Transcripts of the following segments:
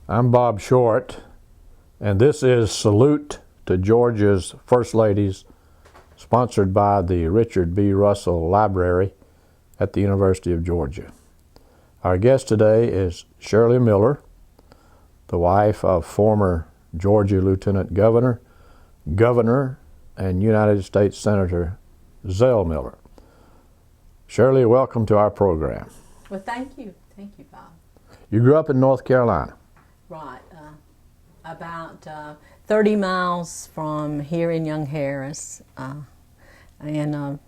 I'm Bob Short, and this is Salute to Georgia's First Ladies, sponsored by the Richard B. Russell Library at the University of Georgia. Our guest today is Shirley Miller, the wife of former Georgia Lieutenant Governor, and United States Senator Zell Miller. Shirley, welcome to our program. Well, thank you. Thank you, Bob. You grew up in North Carolina. Right. About 30 miles from here in Young Harris, in a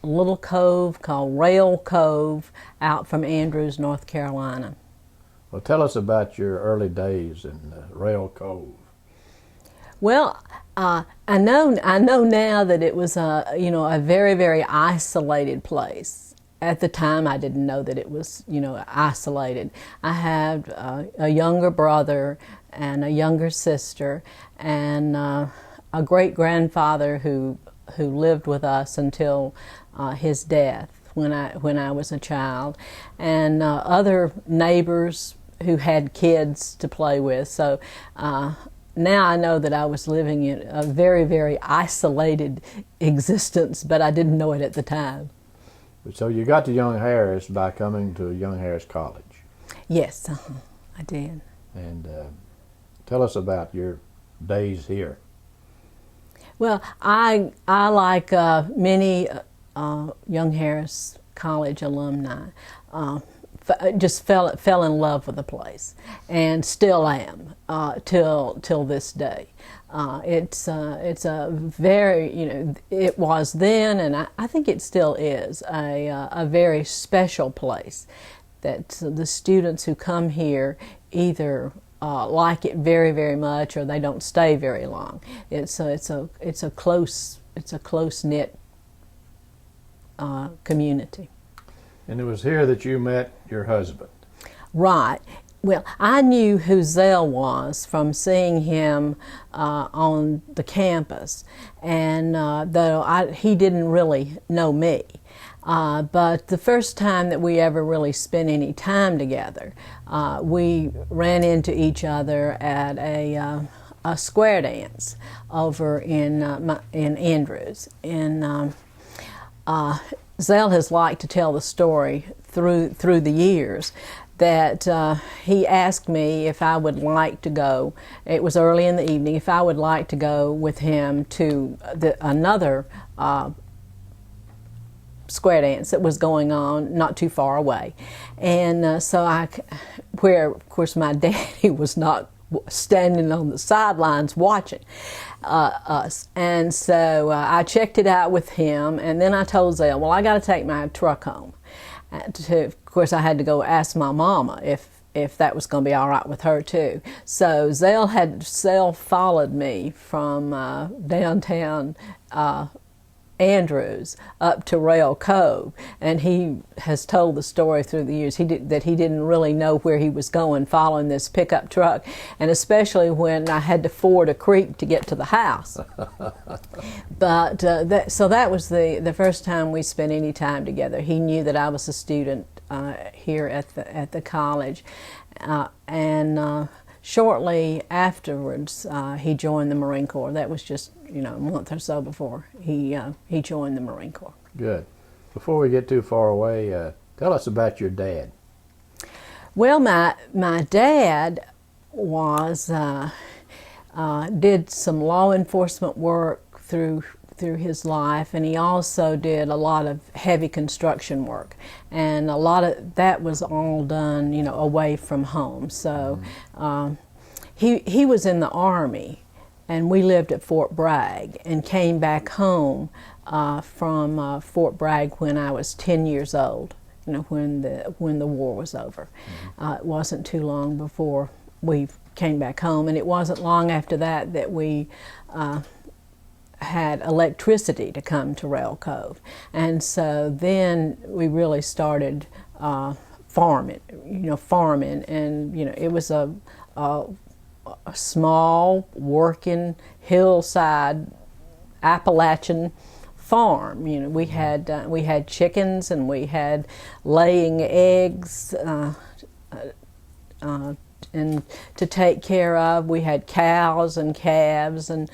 little cove called Rail Cove out from Andrews, North Carolina. Well, tell us about your early days in Rail Cove. Well, I know now that it was a very, very isolated place. At the time, I didn't know that it was, isolated. I had a younger brother and a younger sister, and a great-grandfather who lived with us until his death when I was a child, and other neighbors who had kids to play with. So now I know that I was living in a very, very isolated existence, but I didn't know it at the time. So you got to Young Harris by coming to Young Harris College. Yes, I did. And tell us about your days here. Well, I like many Young Harris College alumni, just fell in love with the place, and still am till this day. It's a very, it was then, and I think it still is, a very special place that the students who come here either like it very, very much, or they don't stay very long. It's a close-knit community. And it was here that you met your husband. Right. Well, I knew who Zell was from seeing him on the campus, and though he didn't really know me. But the first time that we ever really spent any time together, we ran into each other at a square dance over in Andrews. And Zell has liked to tell the story through the years that he asked me if I would like to go. It was early in the evening. If I would like to go with him to another square dance that was going on not too far away, and so where of course my daddy was not standing on the sidelines watching us, and so I checked it out with him, and then I told Zell, well, I got to take my truck home. Of course, I had to go ask my mama if that was going to be all right with her too. So Zell followed me from downtown Andrews up to Rail Cove, and he has told the story through the years that he didn't really know where he was going following this pickup truck, and especially when I had to ford a creek to get to the house. But so that was the first time we spent any time together. He knew that I was a student here at the college, and shortly afterwards, he joined the Marine Corps. That was just a month or so before he joined the Marine Corps. Good. Before we get too far away, tell us about your dad. Well, my dad was did some law enforcement work through his life, and he also did a lot of heavy of work, and a lot of that was all done away from home. So he was in the Army, and we lived at Fort Bragg, and came back home from Fort Bragg when I was 10 years old, when the war was over. It wasn't too long before we came back home, and it wasn't long after that we had electricity to come to Rail Cove, and so then we really started farming, and it was a small working hillside Appalachian farm. We had chickens, and we had laying eggs and to take care of. We had cows and calves and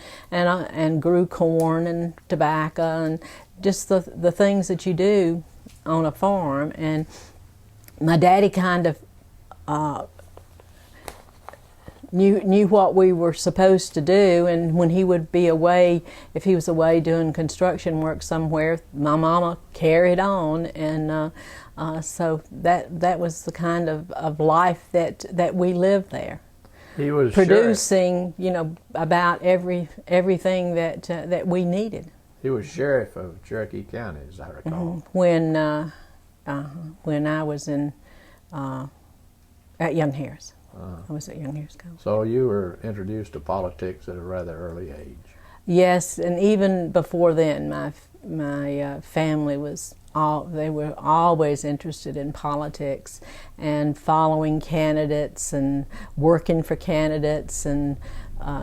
grew corn and tobacco and just the things that you do on a farm. And my daddy kind of knew what we were supposed to do, and when he would be away, if he was away doing construction work somewhere, my mama carried on, and so that was the kind of life that we lived there. He was producing, about everything that we needed. He was sheriff of Cherokee County, as I recall. Mm-hmm. When I was at Young Harris. I was at Young Harris College. So you were introduced to politics at a rather early age. Yes, and even before then, my family they were always interested in politics and following candidates and working for candidates, and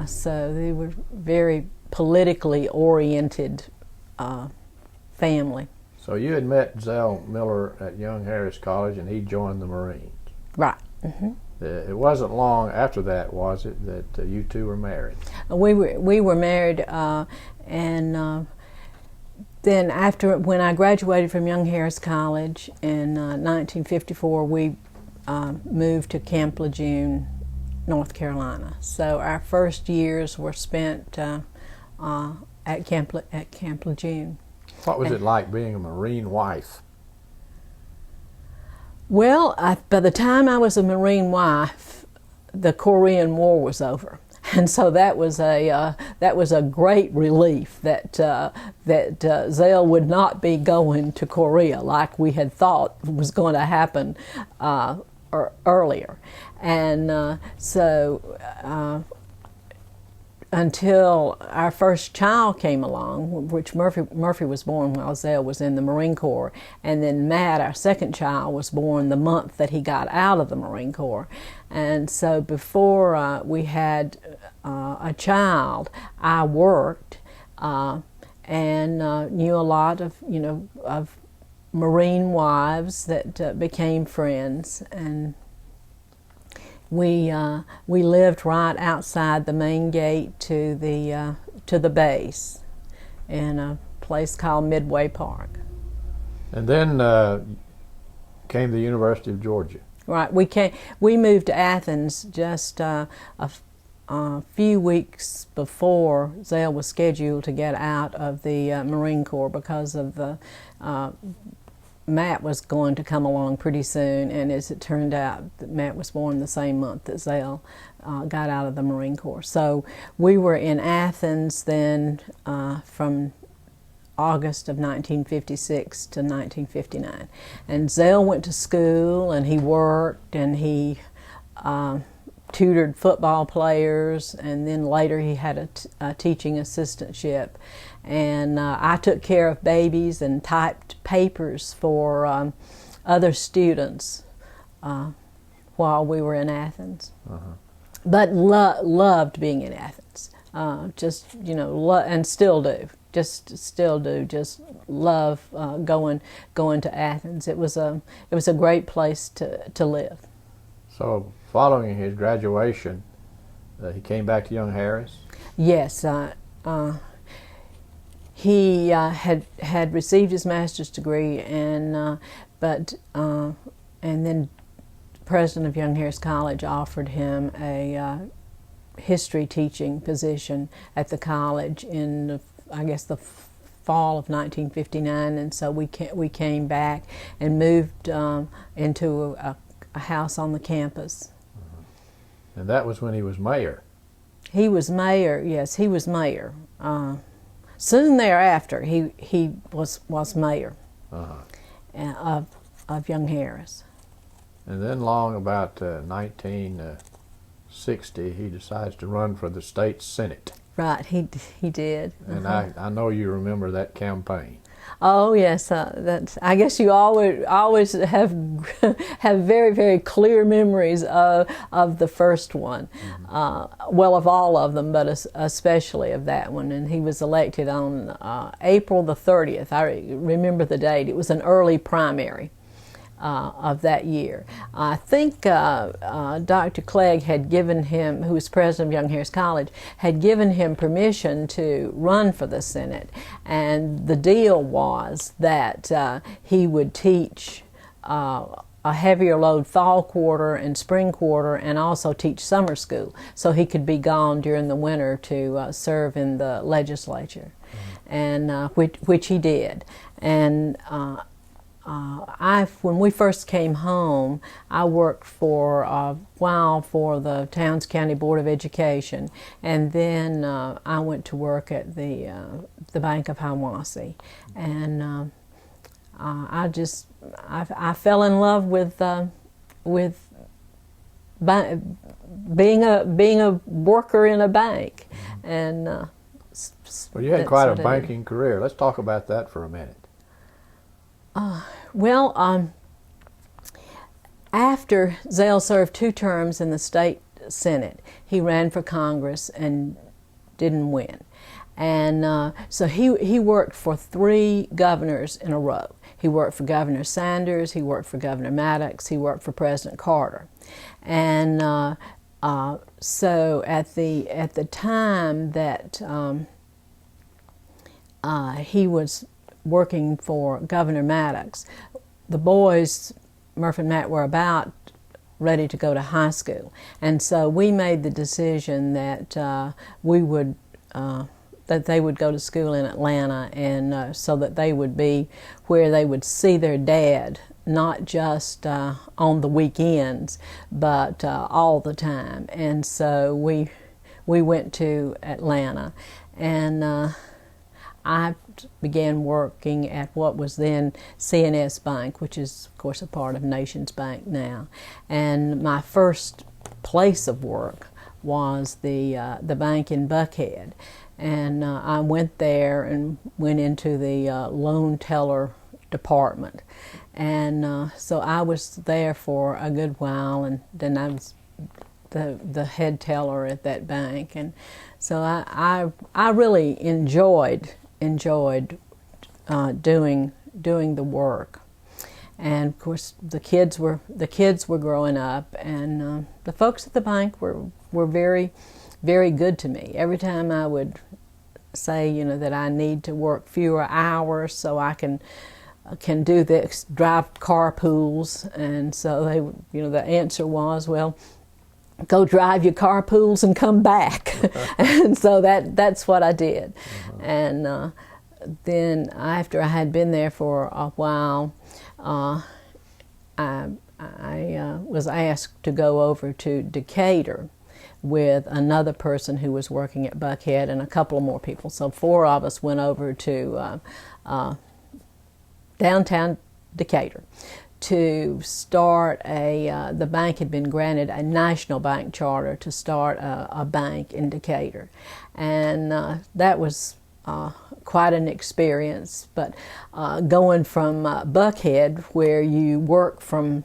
so they were very politically oriented family. So you had met Zell Miller at Young Harris College, and he joined the Marines. Right. Mm-hmm. It wasn't long after that, was it, that you two were married? We were married, and then when I graduated from Young Harris College in 1954, we moved to Camp Lejeune, North Carolina. So our first years were spent at Camp Lejeune. What was it like being a Marine wife? Well, by the time I was a Marine wife, the Korean War was over, and so that was a great relief that Zell would not be going to Korea like we had thought was going to happen earlier, and so. Until our first child came along, which Murphy was born while Zell was in the Marine Corps, and then Matt, our second child, was born the month that he got out of the Marine Corps. And so before we had a child, I worked and knew a lot of Marine wives that became friends, and we lived right outside the main gate to the base in a place called Midway Park. And then came the University of Georgia. Right. We moved to Athens just a few weeks before Zell was scheduled to get out of the Marine Corps because of the Matt was going to come along pretty soon, and as it turned out, Matt was born the same month that Zell got out of the Marine Corps. So we were in Athens then from August of 1956 to 1959. And Zell went to school, and he worked, and he tutored football players, and then later he had a teaching assistantship. And I took care of babies and typed papers for other students while we were in Athens. Uh-huh. But loved being in Athens. And still do. Just love going to Athens. It was a great place to live. So following his graduation, he came back to Young Harris? Yes. He had received his master's degree, and then the president of Young Harris College offered him a history teaching position at the college in the fall of 1959, and so we came back and moved into a house on the campus. And that was when he was mayor. He was mayor. Yes, he was mayor. Soon thereafter, he was mayor of Young Harris. And then about 1960, he decides to run for the state senate. Right, he did. And I know you remember that campaign. Oh yes, I guess you always have very, very clear memories of the first one. Mm-hmm. Well, of all of them, but especially of that one. And he was elected on April the 30th. I remember the date. It was an early primary, of that year. I think Dr. Clegg had given him, who was president of Young Harris College, had given him permission to run for the Senate, and the deal was that he would teach a heavier load fall quarter and spring quarter, and also teach summer school, so he could be gone during the winter to serve in the legislature, and which he did. And when we first came home, I worked for a while for the Towns County Board of Education, and then I went to work at the Bank of Hiawassee, and I fell in love with being a worker in a bank, and well, you had quite a banking career. Let's talk about that for a minute. Well, after Zell served 2 terms in the state Senate, he ran for Congress and didn't win. And so he worked for 3 governors in a row. He worked for Governor Sanders, he worked for Governor Maddox, he worked for President Carter. And so at the time that he was working for Governor Maddox, the boys, Murph and Matt, were about ready to go to high school, and so we made the decision that that they would go to school in Atlanta, and so that they would be where they would see their dad, not just on the weekends, but all the time. And so we went to Atlanta, and I began working at what was then C&S Bank, which is, of course, a part of Nations Bank now. And my first place of work was the bank in Buckhead. And I went there and went into the loan teller department. And so I was there for a good while, and then I was the head teller at that bank. And so I really enjoyed doing the work. And of course the kids were growing up, and the folks at the bank were very, very good to me. Every time I would say, that I need to work fewer hours so I can do this, drive carpools, and so they, the answer was, well, go drive your carpools and come back. And so that's what I did. And then after I had been there for a while, I was asked to go over to Decatur with another person who was working at Buckhead and a couple of more people. So 4 of us went over to downtown Decatur to start the bank had been granted a national bank charter to start a bank in Decatur. And that was quite an experience, but going from Buckhead, where you work from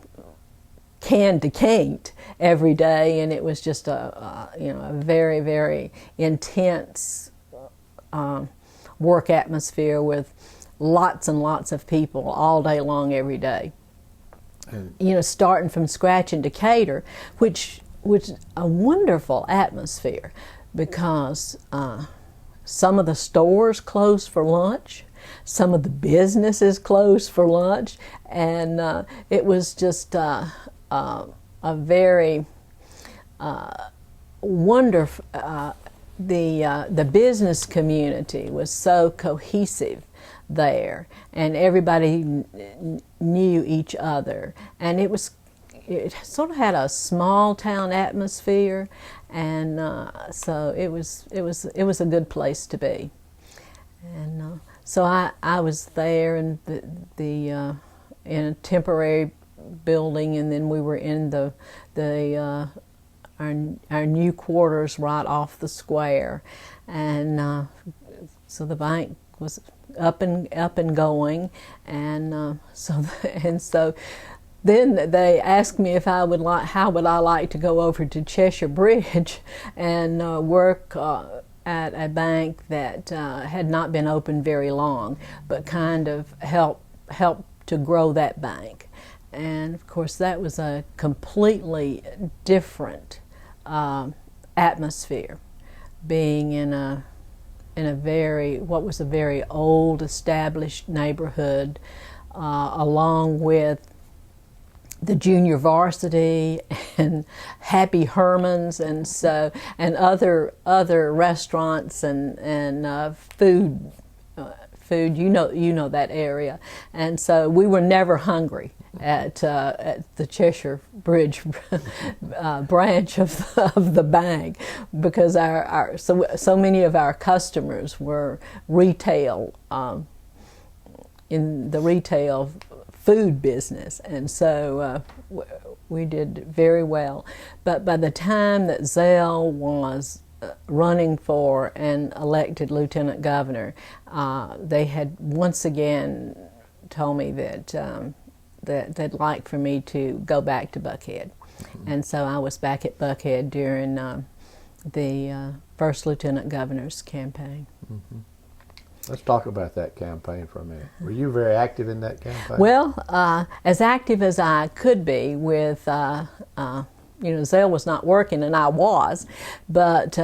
can to can't every day, and it was just a very, very intense work atmosphere with lots and lots of people all day long every day. Starting from scratch in Decatur, which was a wonderful atmosphere, because some of the stores closed for lunch, some of the businesses closed for lunch, and it was just a very wonderful. The business community was so cohesive there, and everybody knew each other, and it sort of had a small town atmosphere, and so it was a good place to be. And so I was there in in a temporary building, and then we were in our new quarters right off the square, and so the bank was up and going, and so then they asked me if how would I like to go over to Cheshire Bridge and work at a bank that had not been open very long, but kind of help to grow that bank. and of course that was a completely different atmosphere, being in a what was a very old established neighborhood, along with the junior varsity and Happy Herman's and other restaurants and food. You know that area, and so we were never hungry at the Cheshire Bridge branch of the bank, because so many of our customers were retail, in the retail food business, and so we did very well. But by the time that Zell was running for and elected lieutenant governor, they had once again told me that they'd like for me to go back to Buckhead. And so I was back at Buckhead during the first lieutenant governor's campaign. Let's talk about that campaign for a minute. Were you very active in that campaign? Well, as active as I could be with, Zell was not working and I was, but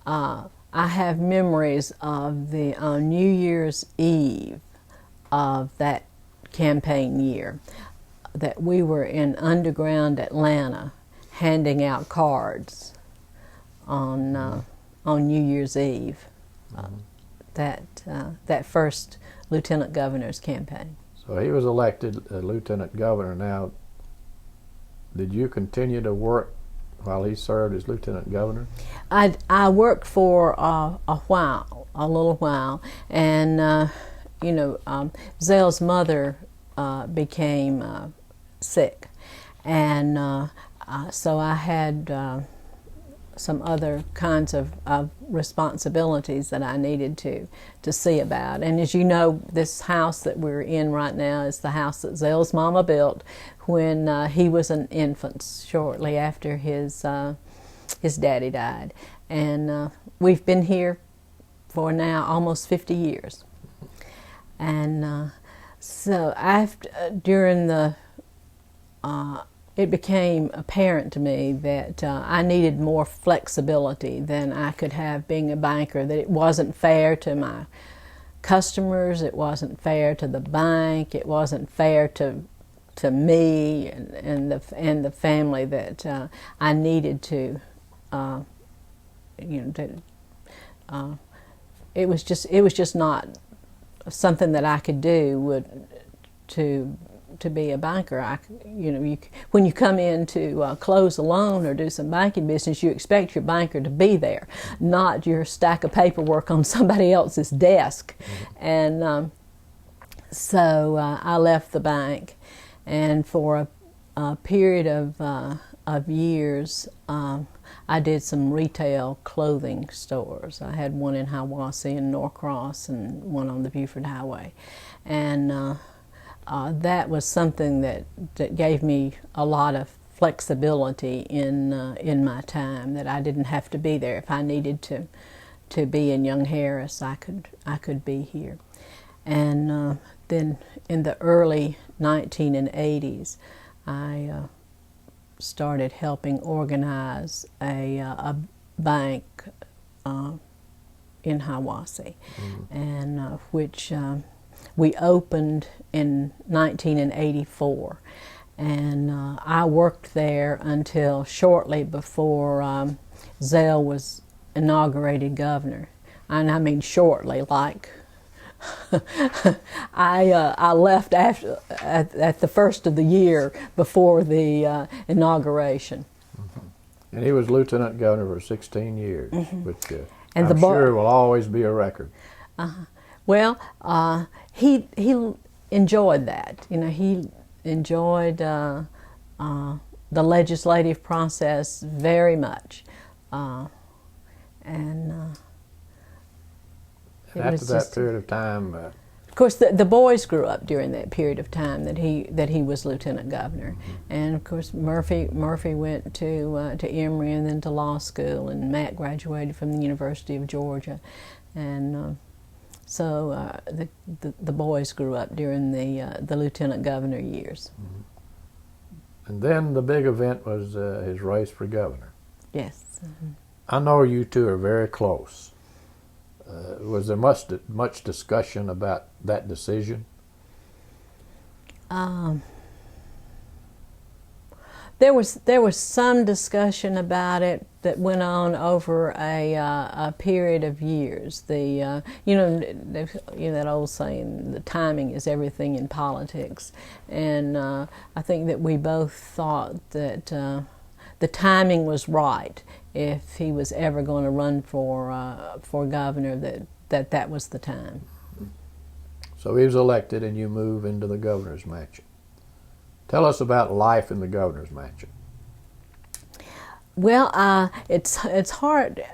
I have memories of on New Year's Eve of that campaign year that we were in underground Atlanta handing out cards on New Year's Eve. That first lieutenant governor's campaign. So he was elected lieutenant governor. Now, did you continue to work while he served as lieutenant governor? I worked for a little while, and Zell's mother became sick, and so I had some other kinds of responsibilities that I needed to see about. And as you know, this house that we're in right now is the house that Zell's mama built when he was an infant, shortly after his daddy died. And we've been here for now almost 50 years. And so during the it became apparent to me that I needed more flexibility than I could have being a banker, that it wasn't fair to my customers, it wasn't fair to the bank, it wasn't fair to me and the family, that I needed to, it was just not something that I could do to be a banker. When you come in to close a loan or do some banking business, you expect your banker to be there, not your stack of paperwork on somebody else's desk. And so I left the bank, and for a period of years, I did some retail clothing stores. I had one in Hiawassee and Norcross, and one on the Buford Highway, and that was something that gave me a lot of flexibility in my time, that I didn't have to be there. If I needed to be in Young Harris, I could be here. And then in the early 1980s, I started helping organize a bank in Hiawassee, and which we opened in 1984, and I worked there until shortly before Zell was inaugurated governor. And I mean shortly, like I left at the first of the year before the inauguration. And he was lieutenant governor for 16 years, which and I'm sure will always be a record. Well, he enjoyed that. He enjoyed the legislative process very much, and after that period of time, of course, the boys grew up during that period of time that he was lieutenant governor, and of course Murphy went to Emory and then to law school, and Matt graduated from the University of Georgia, and so the boys grew up during the lieutenant governor years. And then the big event was his race for governor. Yes. Mm-hmm. I know you two are very close. Was there much discussion about that decision? There was some discussion about it that went on over a period of years. You know that old saying, the timing is everything in politics, and I think that we both thought that the timing was right. If he was ever going to run for governor, that was the time. So he was elected, and you move into the governor's mansion. Tell us about life in the governor's mansion. Well, it's hard.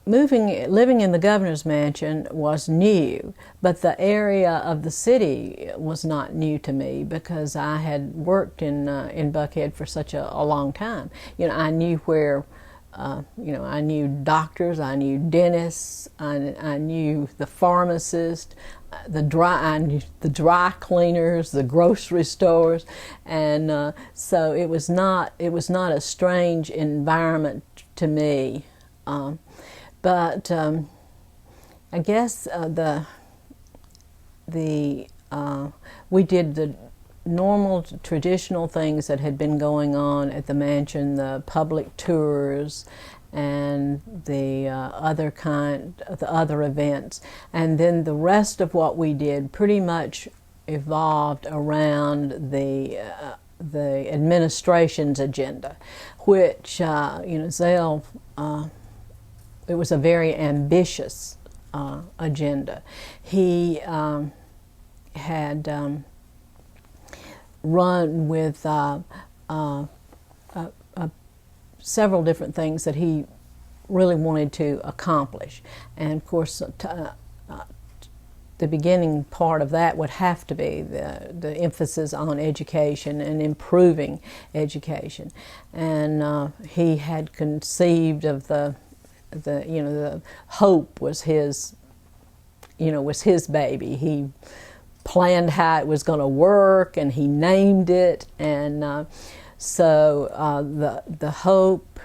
Living in the governor's mansion was new, but the area of the city was not new to me because I had worked in Buckhead for such a long time. You know, I knew where. I knew doctors, I knew dentists, I knew the pharmacist, the dry cleaners, the grocery stores, and so it was not a strange environment to me. But I guess we did the normal traditional things that had been going on at the mansion, the public tours and the other events, and then the rest of what we did pretty much evolved around the administration's agenda, which Zell, it was a very ambitious agenda. He had run with several different things that he really wanted to accomplish, and of course the beginning part of that would have to be the emphasis on education and improving education, and he had conceived of the hope was his baby. He planned how it was going to work, and he named it, and so the Hope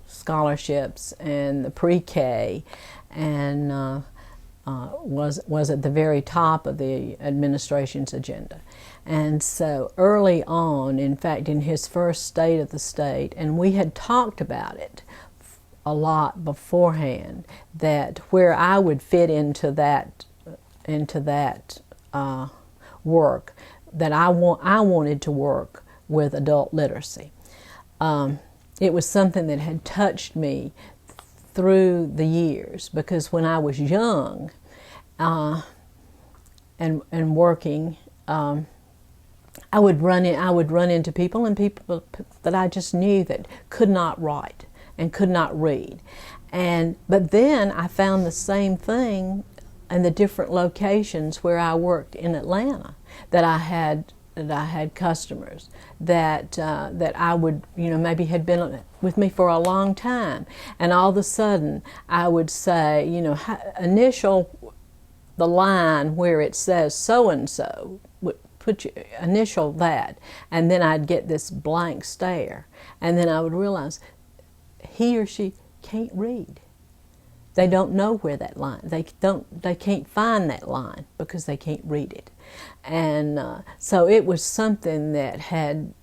scholarships and the pre-K and was at the very top of the administration's agenda. And so early on, in fact, in his first State of the State, and we had talked about it a lot beforehand, that where I would fit into that work, that I wanted to work with adult literacy. It was something that had touched me through the years, because when I was young and working, I would run into people that I just knew that could not write and could not read, but then I found the same thing in the different locations where I worked in Atlanta, that I had customers that I would, maybe had been with me for a long time, and all of a sudden I would say, initial the line where it says so and so, put your initial that, and then I'd get this blank stare, and then I would realize he or she can't read. They don't know where that line. They can't find that line because they can't read it, and so it was something that had.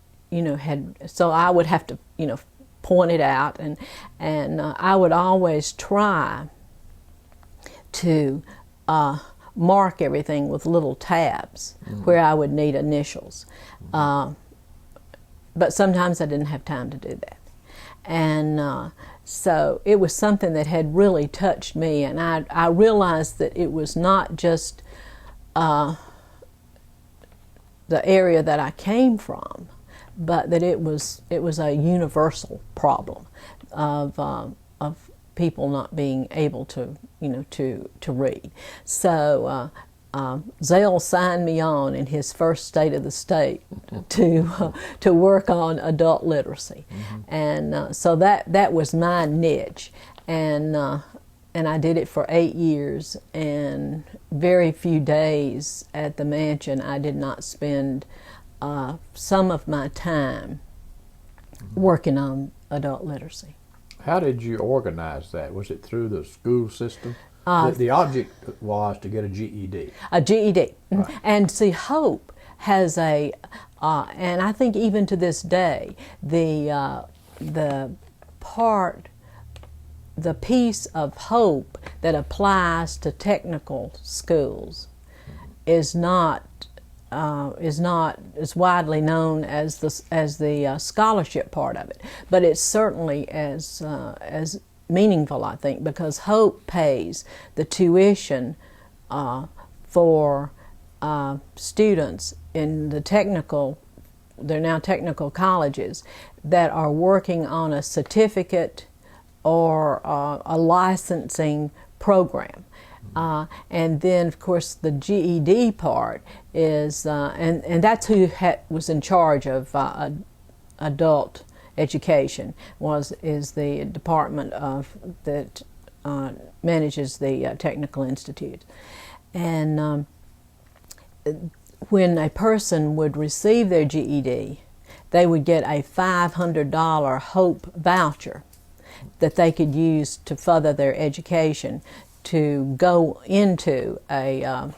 So I would have to, point it out, and I would always try to mark everything with little tabs where I would need initials, but sometimes I didn't have time to do that, and so it was something that had really touched me, and I realized that it was not just the area that I came from, but that it was a universal problem of people not being able to to read. So Zell signed me on in his first State of the State to work on adult literacy, and so that was my niche, and and I did it for 8 years, and very few days at the mansion I did not spend some of my time working on adult literacy. How did you organize that? Was it through the school system? The object was to get a GED. A GED. Right. And see, Hope has a, and I think even to this day, the piece of Hope that applies to technical schools is not as widely known as the scholarship part of it, but it's certainly as meaningful, I think, because Hope pays the tuition for students in the technical, they're now technical colleges, that are working on a certificate or a licensing program. And then, of course, the GED part is, and that's who was in charge of adult education, is the department that manages the technical institute. And when a person would receive their GED, they would get a $500 Hope voucher that they could use to further their education, to go into a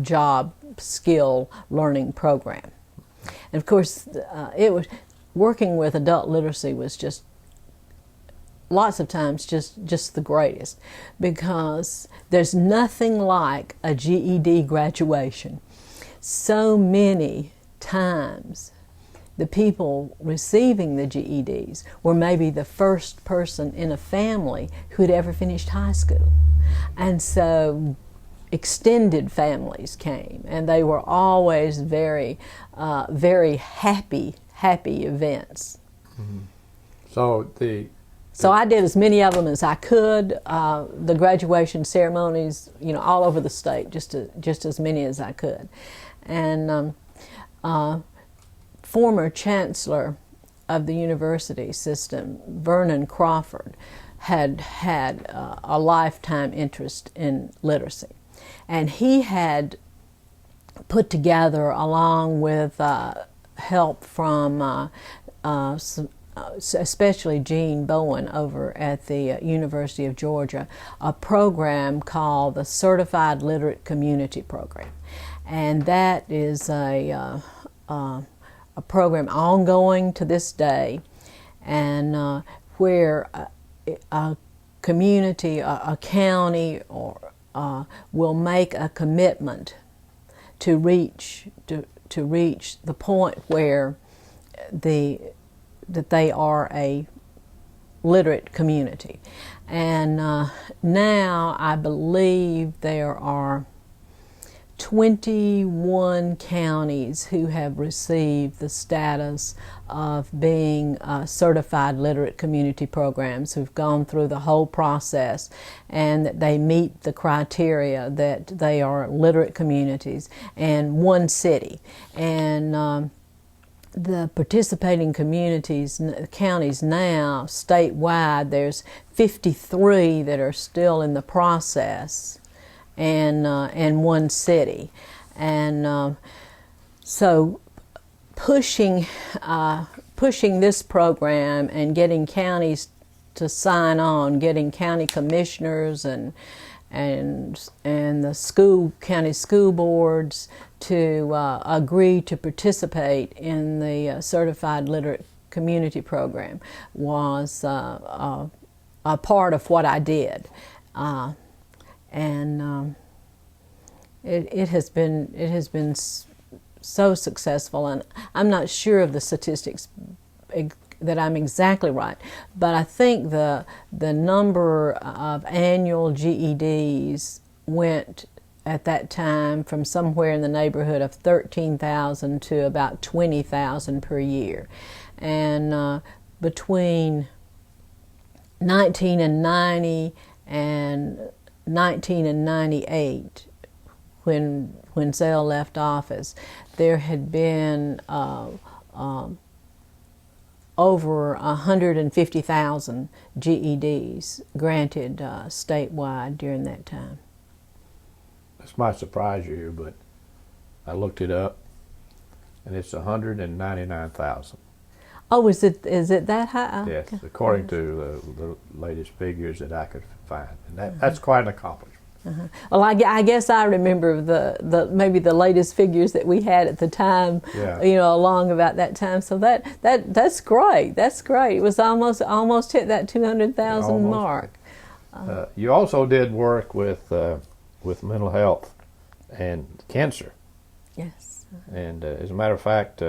job skill learning program. And of course, it was working with adult literacy was just lots of times just the greatest, because there's nothing like a GED graduation. So many times the people receiving the GEDs were maybe the first person in a family who had ever finished high school. And so extended families came, and they were always very, very happy events. Mm-hmm. So I did as many of them as I could. The graduation ceremonies, all over the state, just as many as I could. And former chancellor of the university system, Vernon Crawford, had a lifetime interest in literacy. And he had put together, along with help from especially Gene Bowen over at the University of Georgia, a program called the Certified Literate Community Program. And that is a program ongoing to this day, and where a community, a county, or will make a commitment to reach the point where that they are a literate community. And now I believe there are 21 counties who have received the status of being certified literate community programs, who've gone through the whole process and that they meet the criteria that they are literate communities, and one city. And the participating counties now, statewide, there's 53 that are still in the process, and one city. And so pushing this program and getting counties to sign on, getting county commissioners and the county school boards to agree to participate in the Certified Literate Community Program was a part of what I did. And it has been so successful, and I'm not sure of the statistics that I'm exactly right, but I think the number of annual GEDs went at that time from somewhere in the neighborhood of 13,000 to about 20,000 per year. And between 1990 and 1998, when Zell left office, there had been over 150,000 GEDs granted statewide during that time. This might surprise you, but I looked it up, and it's 199,000. Oh, is it that high? Yes, according to the latest figures that I could find, and that's quite an accomplishment. Well, I guess I remember the maybe the latest figures that we had at the time. Yeah. Along about that time. So that's great. That's great. It was almost hit that 200,000 mark. You also did work with mental health and cancer. Yes. And as a matter of fact,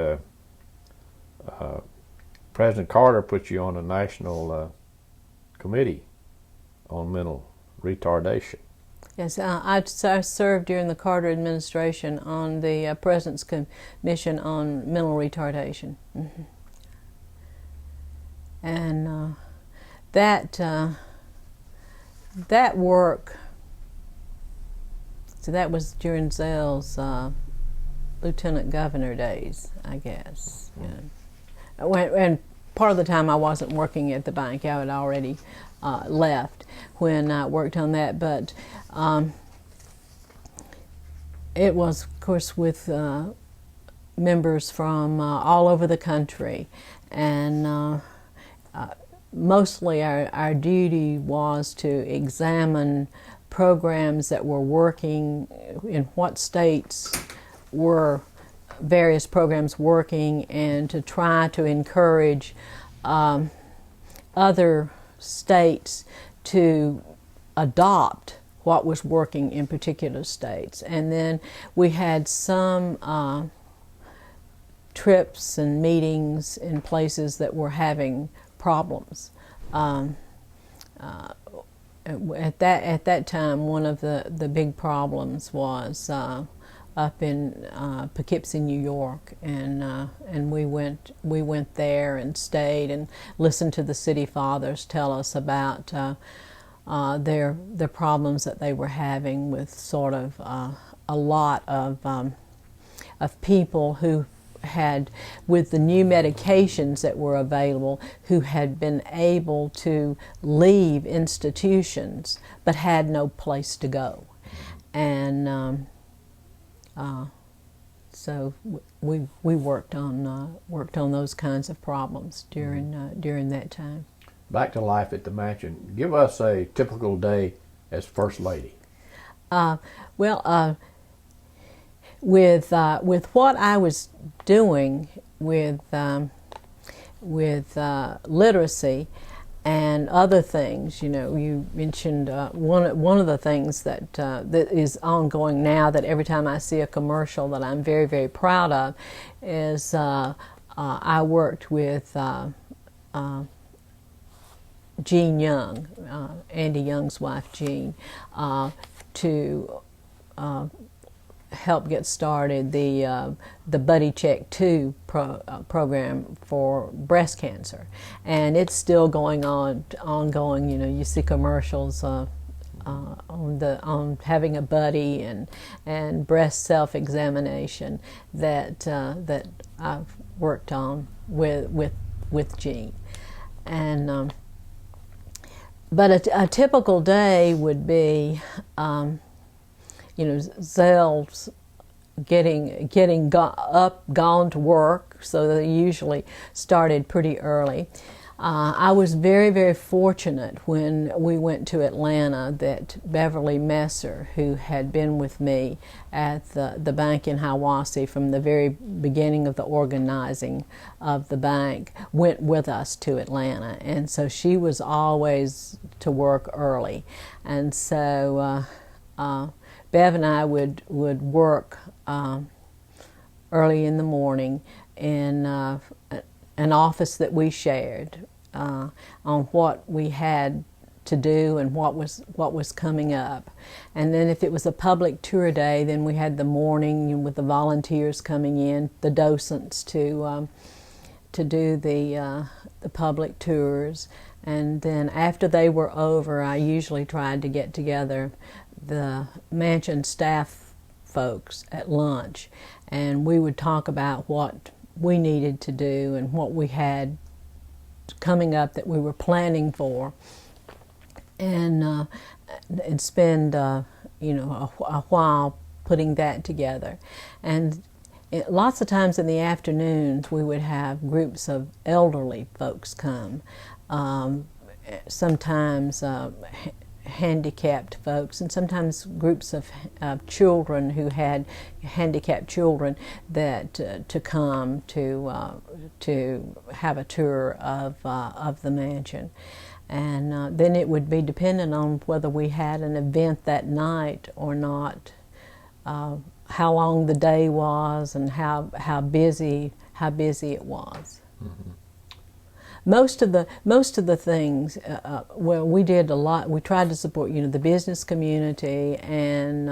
President Carter put you on a national committee on mental retardation. Yes, I served during the Carter administration on the President's Commission on Mental Retardation. Mm-hmm. And that work, so that was during Zell's lieutenant governor days, I guess. Yeah. And part of the time I wasn't working at the bank. I had already left when I worked on that, but it was, of course, with members from all over the country, and mostly our duty was to examine programs that were working, in what states were various programs working, and to try to encourage other states to adopt what was working in particular states. And then we had some trips and meetings in places that were having problems. At that time, one of the big problems was up in Poughkeepsie, New York, and we went there and stayed and listened to the city fathers tell us about their problems that they were having with sort of a lot of people who had, with the new medications that were available, who had been able to leave institutions but had no place to go, and so we worked on those kinds of problems during that time. Back to life at the mansion. Give us a typical day as First Lady. With what I was doing with literacy and other things, you mentioned one of the things that is ongoing now, that every time I see a commercial that I'm very, very proud of, is I worked with Jean Young, Andy Young's wife Jean, to help get started the Buddy Check 2 program for breast cancer, and it's still ongoing. You see commercials on having a buddy and breast self-examination that I've worked on with Jean, and but a typical day would be, Zell's getting gone to work, so they usually started pretty early. I was very, very fortunate when we went to Atlanta that Beverly Messer, who had been with me at the bank in Hiawassee from the very beginning of the organizing of the bank, went with us to Atlanta. And so she was always to work early. And so Bev and I would work early in the morning in an office that we shared on what we had to do and what was coming up. And then if it was a public tour day, then we had the morning with the volunteers coming in, the docents to do the public tours. And then after they were over, I usually tried to get together the mansion staff folks at lunch, and we would talk about what we needed to do and what we had coming up that we were planning for, and spend a while putting that together. And lots of times in the afternoons we would have groups of elderly folks come, sometimes handicapped folks, and sometimes groups of children who had handicapped children that to come to have a tour of the mansion. And then it would be dependent on whether we had an event that night or not, how long the day was, and how busy it was. Mm-hmm. Most of the things, well, we did a lot. We tried to support, the business community and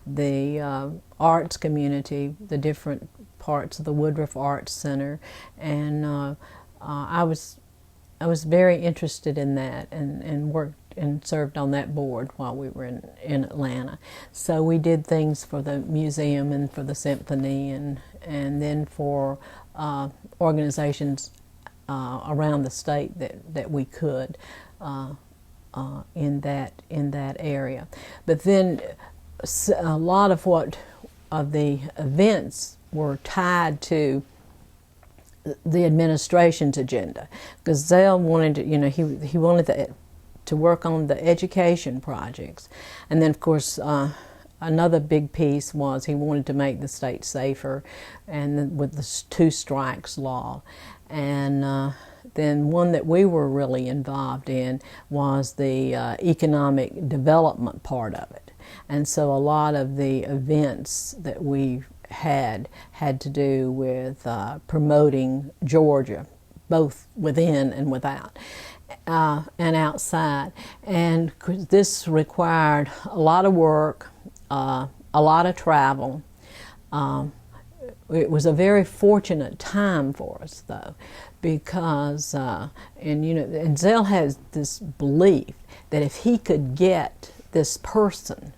the arts community, the different parts of the Woodruff Arts Center, and I was very interested in that, and worked and served on that board while we were in Atlanta. So we did things for the museum and for the symphony, and then for organizations around the state that we could in that area. But then a lot of the events were tied to the administration's agenda, because Zell wanted to, he wanted to work on the education projects, and then of course another big piece was he wanted to make the state safer, and with the two strikes law, and then one that we were really involved in was the economic development part of it, and so a lot of the events that we had to do with promoting Georgia, both within and without, and outside. And this required a lot of work, a lot of travel. It was a very fortunate time for us, though, because and Zell has this belief that if he could get this person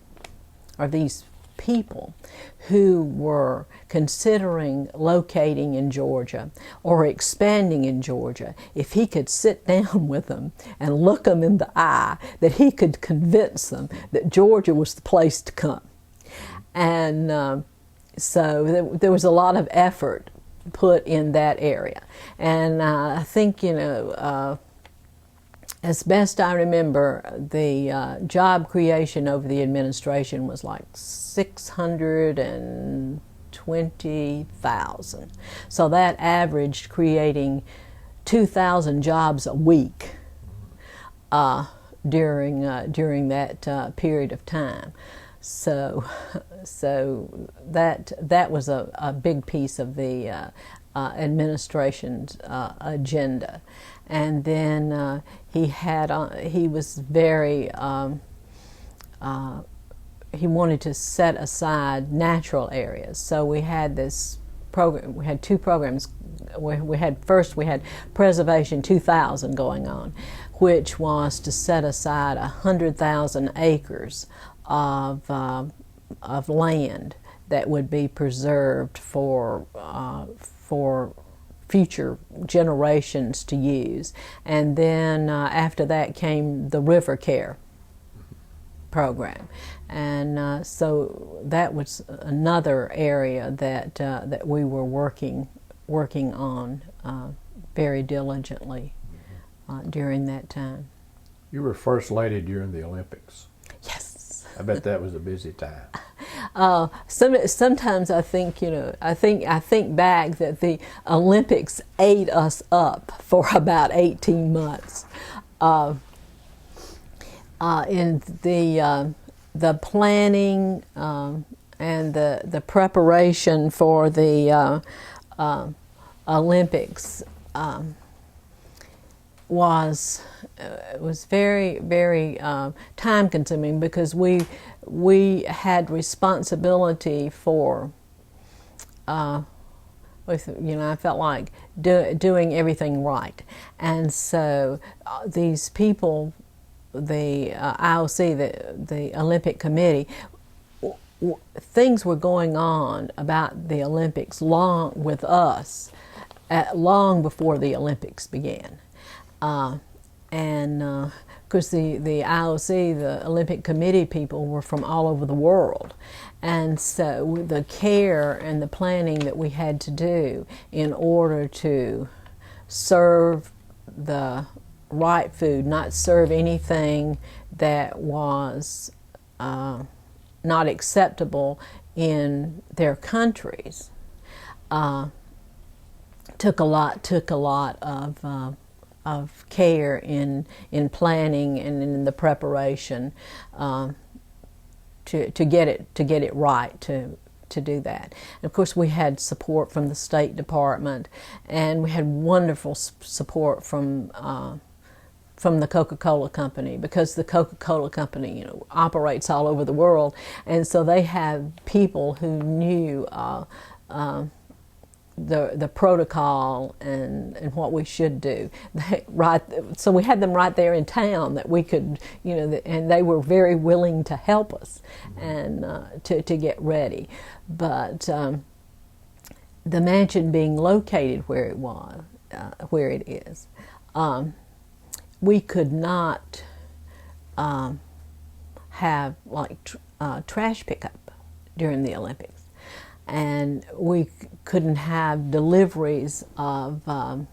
or these people who were considering locating in Georgia or expanding in Georgia, if he could sit down with them and look them in the eye, that he could convince them that Georgia was the place to come. And so there was a lot of effort put in that area. And I think, as best I remember, the job creation over the administration was like 620,000. So that averaged creating 2,000 jobs a week during that period of time. So that was a big piece of the administration's agenda. And then he was very he wanted to set aside natural areas. So we had this program. We had two programs. We had Preservation 2000 going on, which was to set aside 100,000 acres of land that would be preserved for future generations to use. And then after that came the River Care program, and so that was another area that we were working on very diligently during that time. You were First Lady during the Olympics. Yes. I bet that was a busy time. Sometimes I think I think back that the Olympics ate us up for about 18 months. In the planning and the preparation for the Olympics was very, very time consuming, because we had responsibility for I felt like doing everything right, and so these people, the IOC, the Olympic Committee, things were going on about the Olympics long before the Olympics began. And of course the IOC, the Olympic Committee people, were from all over the world. And so the care and the planning that we had to do in order to serve the right food, not serve anything that was not acceptable in their countries, took a lot of care in planning and in the preparation to get it right, to do that. And of course we had support from the State Department, and we had wonderful support from the Coca-Cola Company, because the Coca-Cola Company, you know, operates all over the world, and so they have people who knew the protocol and what we should do. So we had them right there in town that we could, you know, and they were very willing to help us and to get ready. But the mansion being located where it is, we could not have like trash pickup during the Olympics. And we couldn't have deliveries of the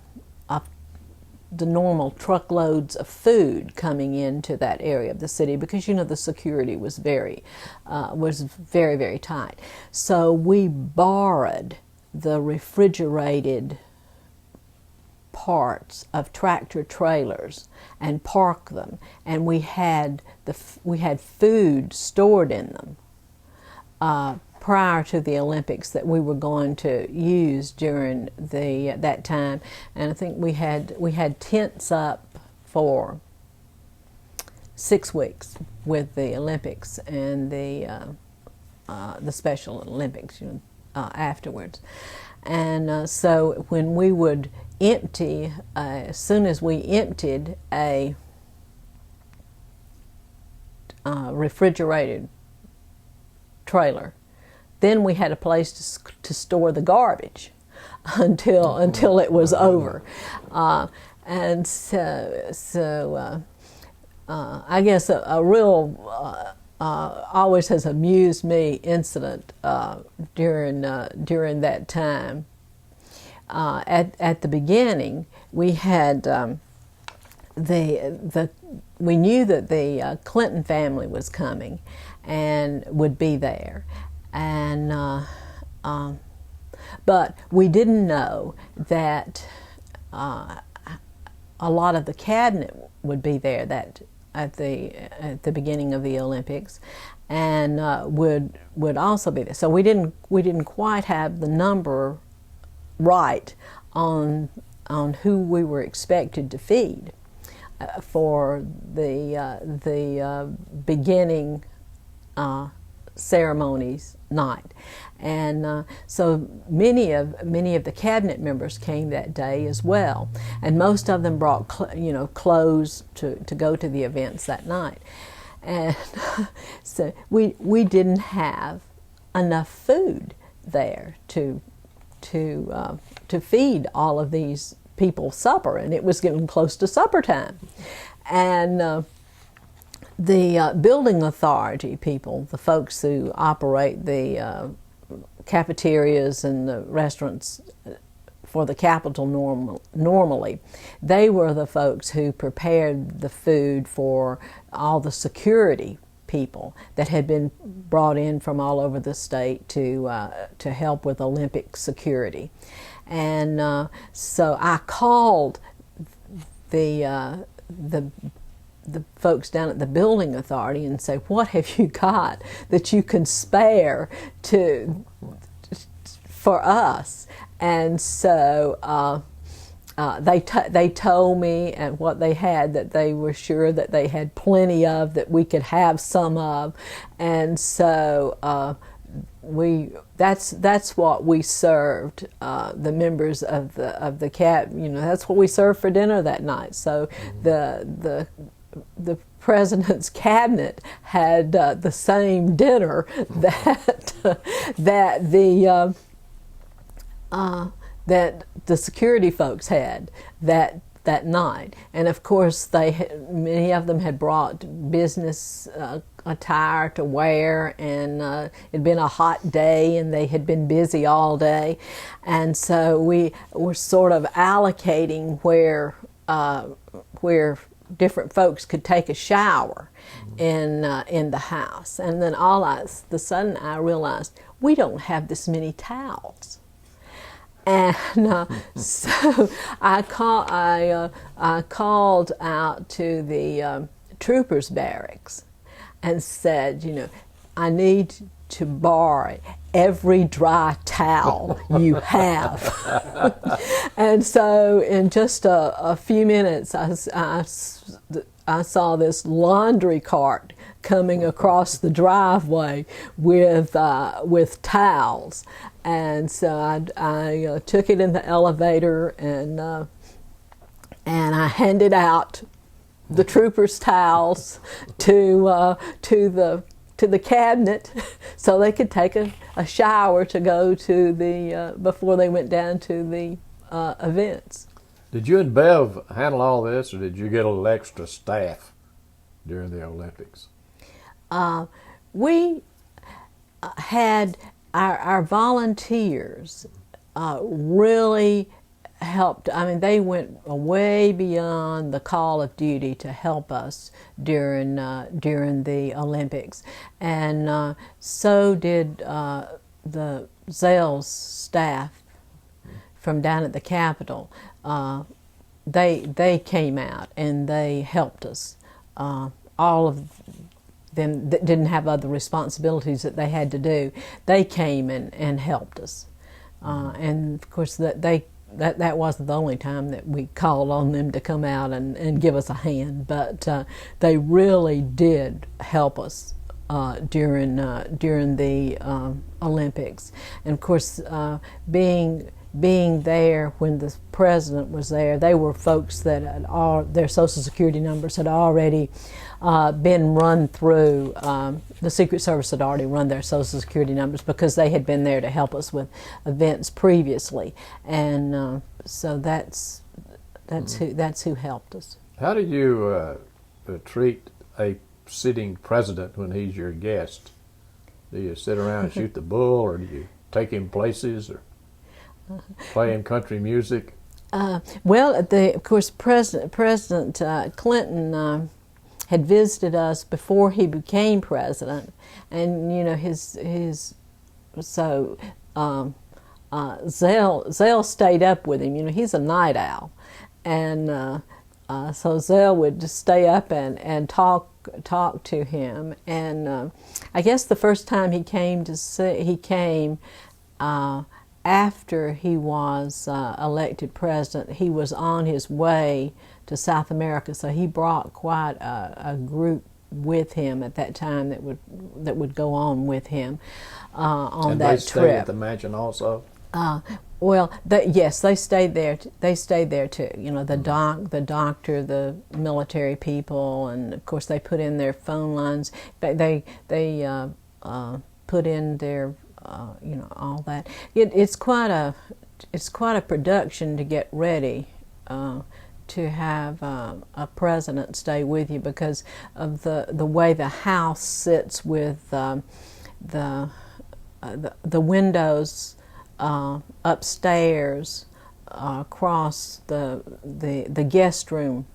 normal truckloads of food coming into that area of the city, because, you know, the security was very, very tight. So we borrowed the refrigerated parts of tractor trailers and parked them, and we had food stored in them prior to the Olympics that we were going to use during that time. And I think we had tents up for 6 weeks with the Olympics and the Special Olympics, you know, afterwards. And so when we would empty, as soon as we emptied a refrigerated trailer, then we had a place to store the garbage until it was over. And so I guess a real always has amused me incident during that time. At the beginning, we had we knew that the Clinton family was coming and would be there. And but we didn't know that a lot of the cabinet would be there that at the beginning of the Olympics, and would also be there. So we didn't quite have the number right on who we were expected to feed for the beginning ceremonies night. And so many of the cabinet members came that day as well, and most of them brought clothes to go to the events that night. And so we didn't have enough food there to feed all of these people supper, and it was getting close to supper time. And the building authority people, the folks who operate the cafeterias and the restaurants for the Capitol normally, they were the folks who prepared the food for all the security people that had been brought in from all over the state to help with Olympic security. And so I called the folks down at the building authority and say, what have you got that you can spare for us? And so they told me and what they had, that they were sure that they had plenty of, that we could have some of. And so that's what we served the members of the that's what we served for dinner that night. So the president's cabinet had the same dinner that the security folks had that that night. And of course, many of them had brought business attire to wear, and it'd been a hot day, and they had been busy all day, and so we were sort of allocating where different folks could take a shower in the house. And then the sudden I realized we don't have this many towels. And so I called out to the troopers' barracks and said, I need to borrow every dry towel you have. And so in just a few minutes, I saw this laundry cart coming across the driveway with towels. And so I took it in the elevator, and I handed out the troopers' towels to the cabinet, so they could take a shower to go to before they went down to the events. Did you and Bev handle all this, or did you get a little extra staff during the Olympics? We had our volunteers really helped. I mean, they went way beyond the call of duty to help us during the Olympics, and so did the Zell's staff from down at the Capitol. They came out and they helped us. All of them that didn't have other responsibilities that they had to do, they came and helped us. And of course that wasn't the only time that we called on them to come out and give us a hand, but they really did help us during the Olympics. And of course, being there when the president was there, they were folks that their Social Security numbers had already been run through. The Secret Service had already run their Social Security numbers because they had been there to help us with events previously, and so that's who helped us. How do you treat a sitting president when he's your guest? Do you sit around and shoot the bull, or do you take him places, or playing country music? Well, of course, President Clinton had visited us before he became president, and Zell stayed up with him. He's a night owl, and so Zell would just stay up and talk to him. And I guess the first time he came after he was elected president. He was on his way to South America, so he brought quite a group with him at that time that would go on with him on that trip. And they stayed at the mansion also? Yes, they stayed there. They stayed there too. The doctor, the military people, and of course they put in their phone lines. They put in their all that. It's quite a production to get ready to have a president stay with you because of the way the house sits with the windows upstairs across the guest room,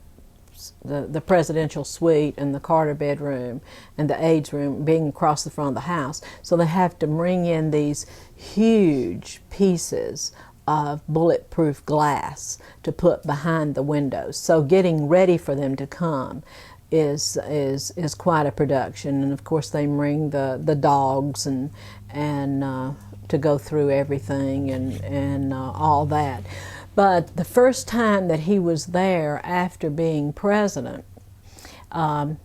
the presidential suite and the Carter bedroom and the aides room being across the front of the house. So they have to bring in these huge pieces of bulletproof glass to put behind the windows. So getting ready for them to come is quite a production. And of course they bring the dogs and to go through everything and all that. But the first time that he was there after being president, a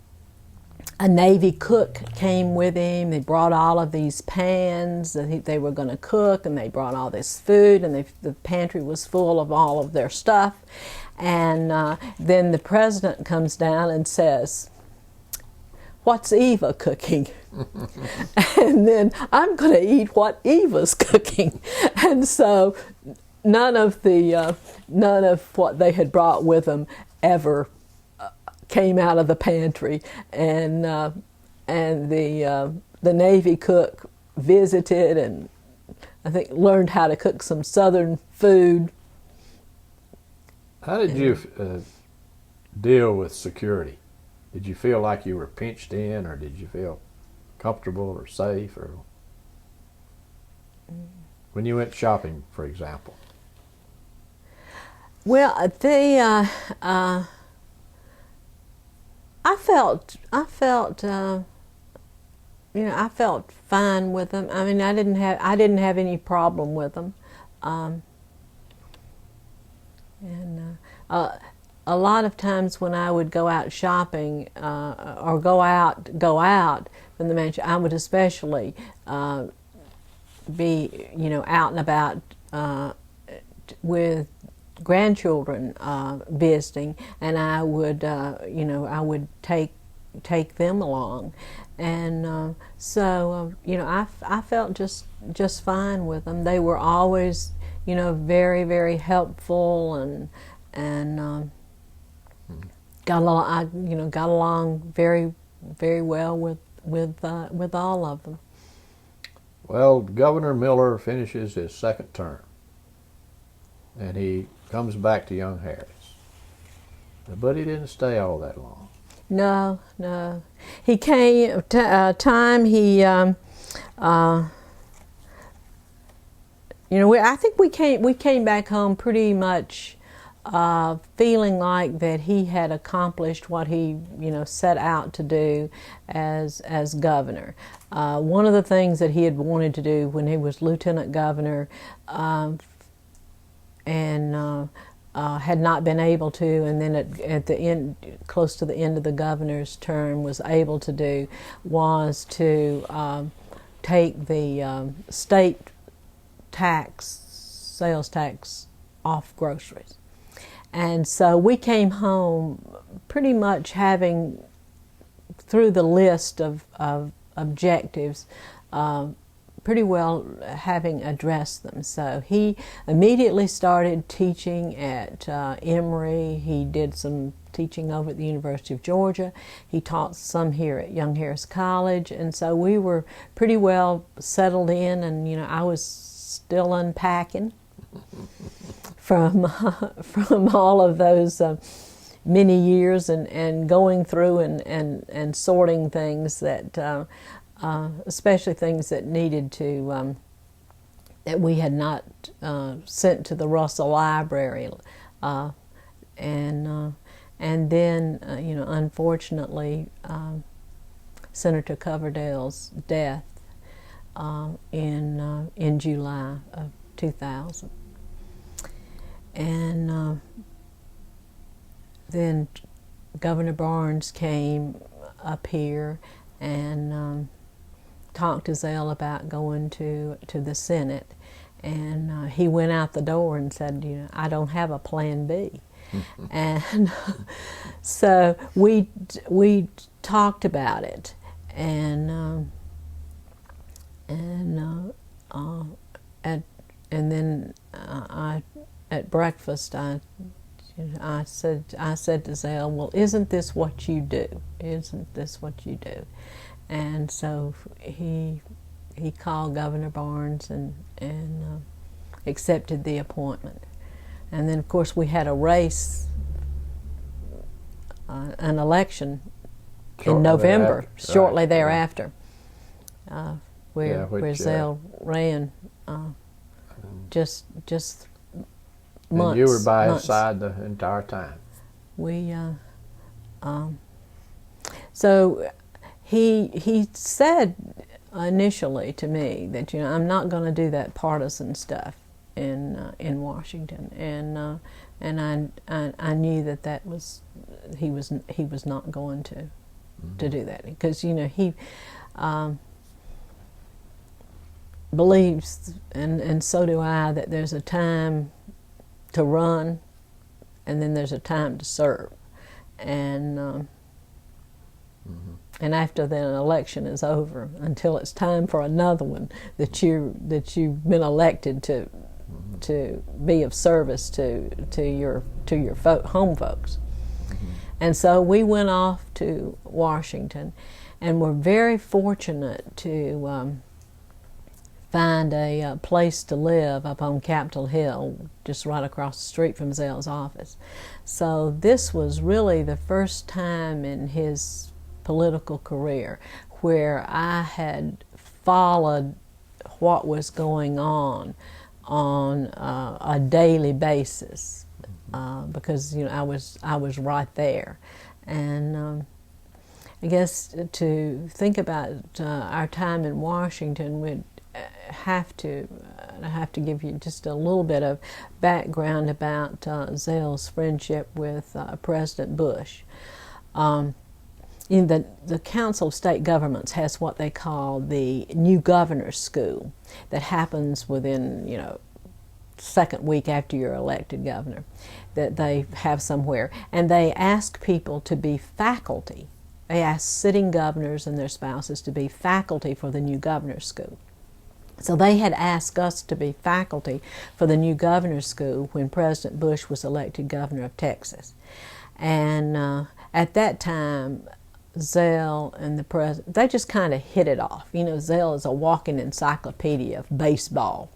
Navy cook came with him. They brought all of these pans that they were going to cook, and they brought all this food, and the pantry was full of all of their stuff. And then the president comes down and says, "What's Eva cooking?" And then I'm going to eat what Eva's cooking. And so none of what they had brought with them ever came out of the pantry, and the Navy cook visited and I think learned how to cook some Southern food. How did you deal with security? Did you feel like you were pinched in, or did you feel comfortable or safe, or when you went shopping, for example? Well, I felt I felt fine with them. I mean, I didn't have any problem with them, a lot of times when I would go out shopping or go out from the mansion, I would especially be out and about with grandchildren visiting, and I would I would take them along, and so I felt just fine with them. They were always very, very helpful, and got along very, very well with all of them. Well, Governor Miller finishes his second term, and he comes back to Young Harris. But he didn't stay all that long. No. He came time he I think we came back home pretty much feeling like that he had accomplished what he set out to do as governor. One of the things that he had wanted to do when he was lieutenant governor and had not been able to, and then at the end, close to the end of the governor's term, was able to do, was to take the state sales tax off groceries. And so we came home pretty much having, through the list of objectives, pretty well having addressed them. So he immediately started teaching at Emory. He did some teaching over at the University of Georgia. He taught some here at Young Harris College, and so we were pretty well settled in, and I was still unpacking from all of those many years, and going through and sorting things that especially things that needed to that we had not sent to the Russell Library, and then unfortunately Senator Coverdale's death in July of 2000. And then Governor Barnes came up here and talked to Zell about going to the Senate, and he went out the door and said, I don't have a plan B. And so we talked about it, and then at breakfast I said to Zell, well, isn't this what you do? Isn't this what you do? And so he called Governor Barnes and accepted the appointment. And then, of course, we had a race, an election in November, shortly thereafter, where Zell ran just months. And you were by his side the entire time. So he said initially to me that I'm not going to do that partisan stuff in Washington, and I knew that was he was not going to do that, because he believes, and so do I, that there's a time to run, and then there's a time to serve, and after the election is over, until it's time for another one, that you've been elected to to be of service to your home folks. And so we went off to Washington, and were very fortunate to find a place to live up on Capitol Hill, just right across the street from Zell's office. So this was really the first time in his political career where I had followed what was going on a daily basis, because I was right there. And I guess to think about our time in Washington, we'd have to give you just a little bit of background about Zell's friendship with President Bush. The Council of State Governments has what they call the New Governor's School that happens within, second week after you're elected governor, that they have somewhere. And they ask people to be faculty. They ask sitting governors and their spouses to be faculty for the New Governor's School. So they had asked us to be faculty for the New Governor's School when President Bush was elected governor of Texas. And at that time, Zell and the president, they just kind of hit it off. Zell is a walking encyclopedia of baseball.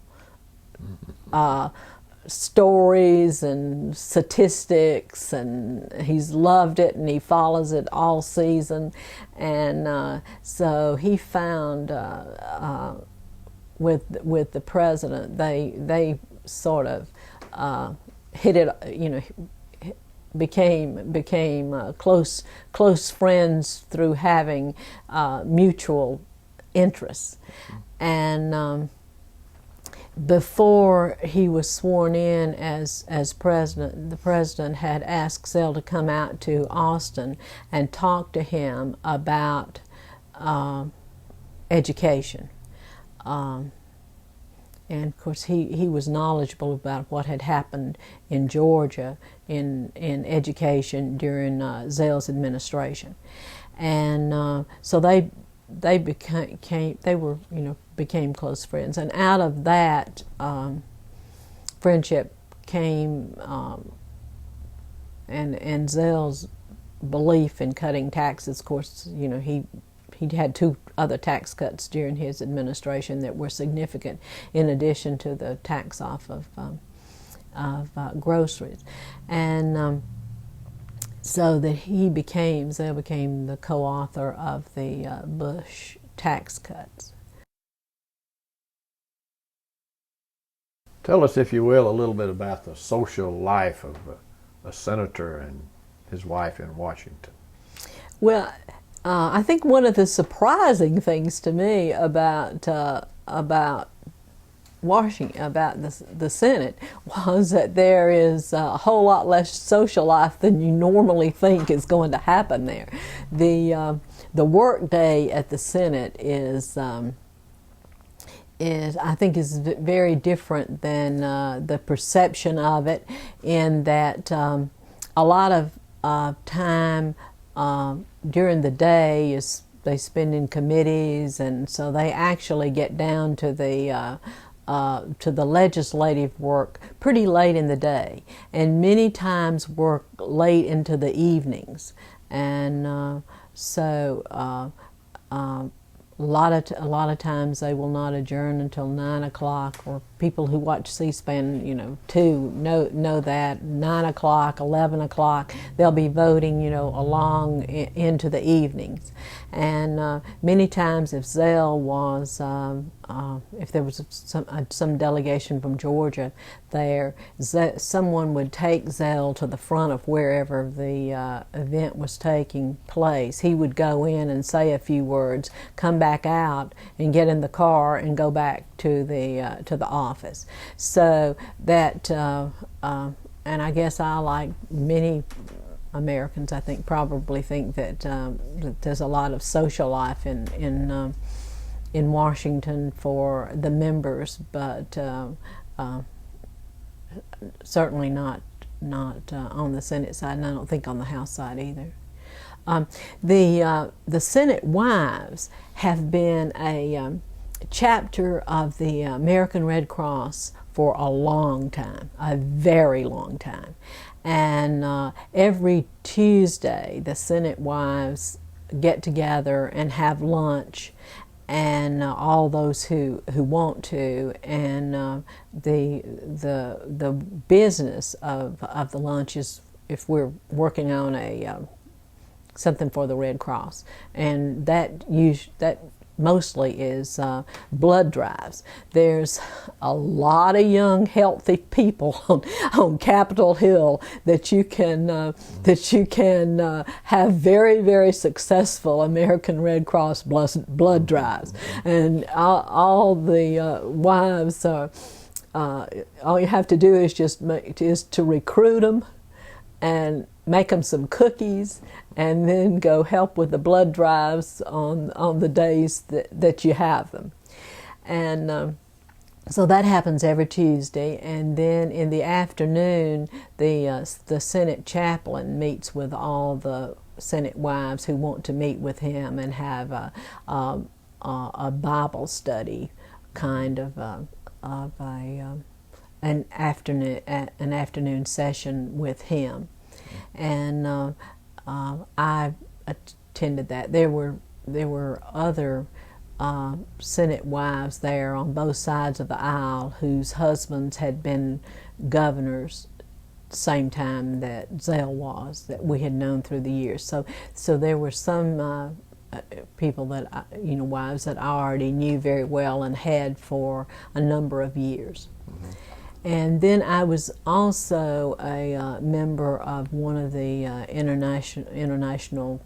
Stories and statistics, and he's loved it, and he follows it all season. And so he found with the president, they sort of hit it, became close friends through having mutual interests. And before he was sworn in as president, the president had asked Zell to come out to Austin and talk to him about education. And of course he was knowledgeable about what had happened in Georgia in education during Zell's administration. And so they became close friends, and out of that friendship came and Zell's belief in cutting taxes. Of course, he had two other tax cuts during his administration that were significant, in addition to the tax off of groceries, and so that Zell became the co-author of the Bush tax cuts. Tell us, if you will, a little bit about the social life of a senator and his wife in Washington. Well, I think one of the surprising things to me about Washington, about the Senate, was that there is a whole lot less social life than you normally think is going to happen there. The work day at the Senate is I think is very different than the perception of it, in that a lot of time during the day is they spend in committees, and so they actually get down to the legislative work pretty late in the day, and many times work late into the evenings, and so a lot of times they will not adjourn until 9 o'clock, or people who watch C-SPAN, too, know that 9 o'clock, 11 o'clock, they'll be voting, along into the evenings. And many times, if Zell was, if there was some delegation from Georgia there, someone would take Zell to the front of wherever the event was taking place. He would go in and say a few words, come back out and get in the car and go back to the office. So that, and I guess I, like many Americans, I think, probably think that, that there's a lot of social life in Washington for the members, but certainly not on the Senate side, and I don't think on the House side either. The Senate wives have been chapter of the American Red Cross for a long time, a very long time. And every Tuesday, the Senate wives get together and have lunch, and all those who want to, and the business of the lunch is if we're working on a something for the Red Cross, and that mostly is blood drives. There's a lot of young, healthy people on Capitol Hill that you can have very, very successful American Red Cross blood drives, and all the wives all you have to do is to recruit them and make them some cookies, and then go help with the blood drives on the days that you have them. And so that happens every Tuesday. And then in the afternoon, the Senate chaplain meets with all the Senate wives who want to meet with him and have a Bible study kind of an afternoon session with him. And I attended that. There were other Senate wives there on both sides of the aisle whose husbands had been governors same time that Zell was, that we had known through the years. So there were some people that wives that I already knew very well and had for a number of years. Mm-hmm. And then I was also a member of one of the international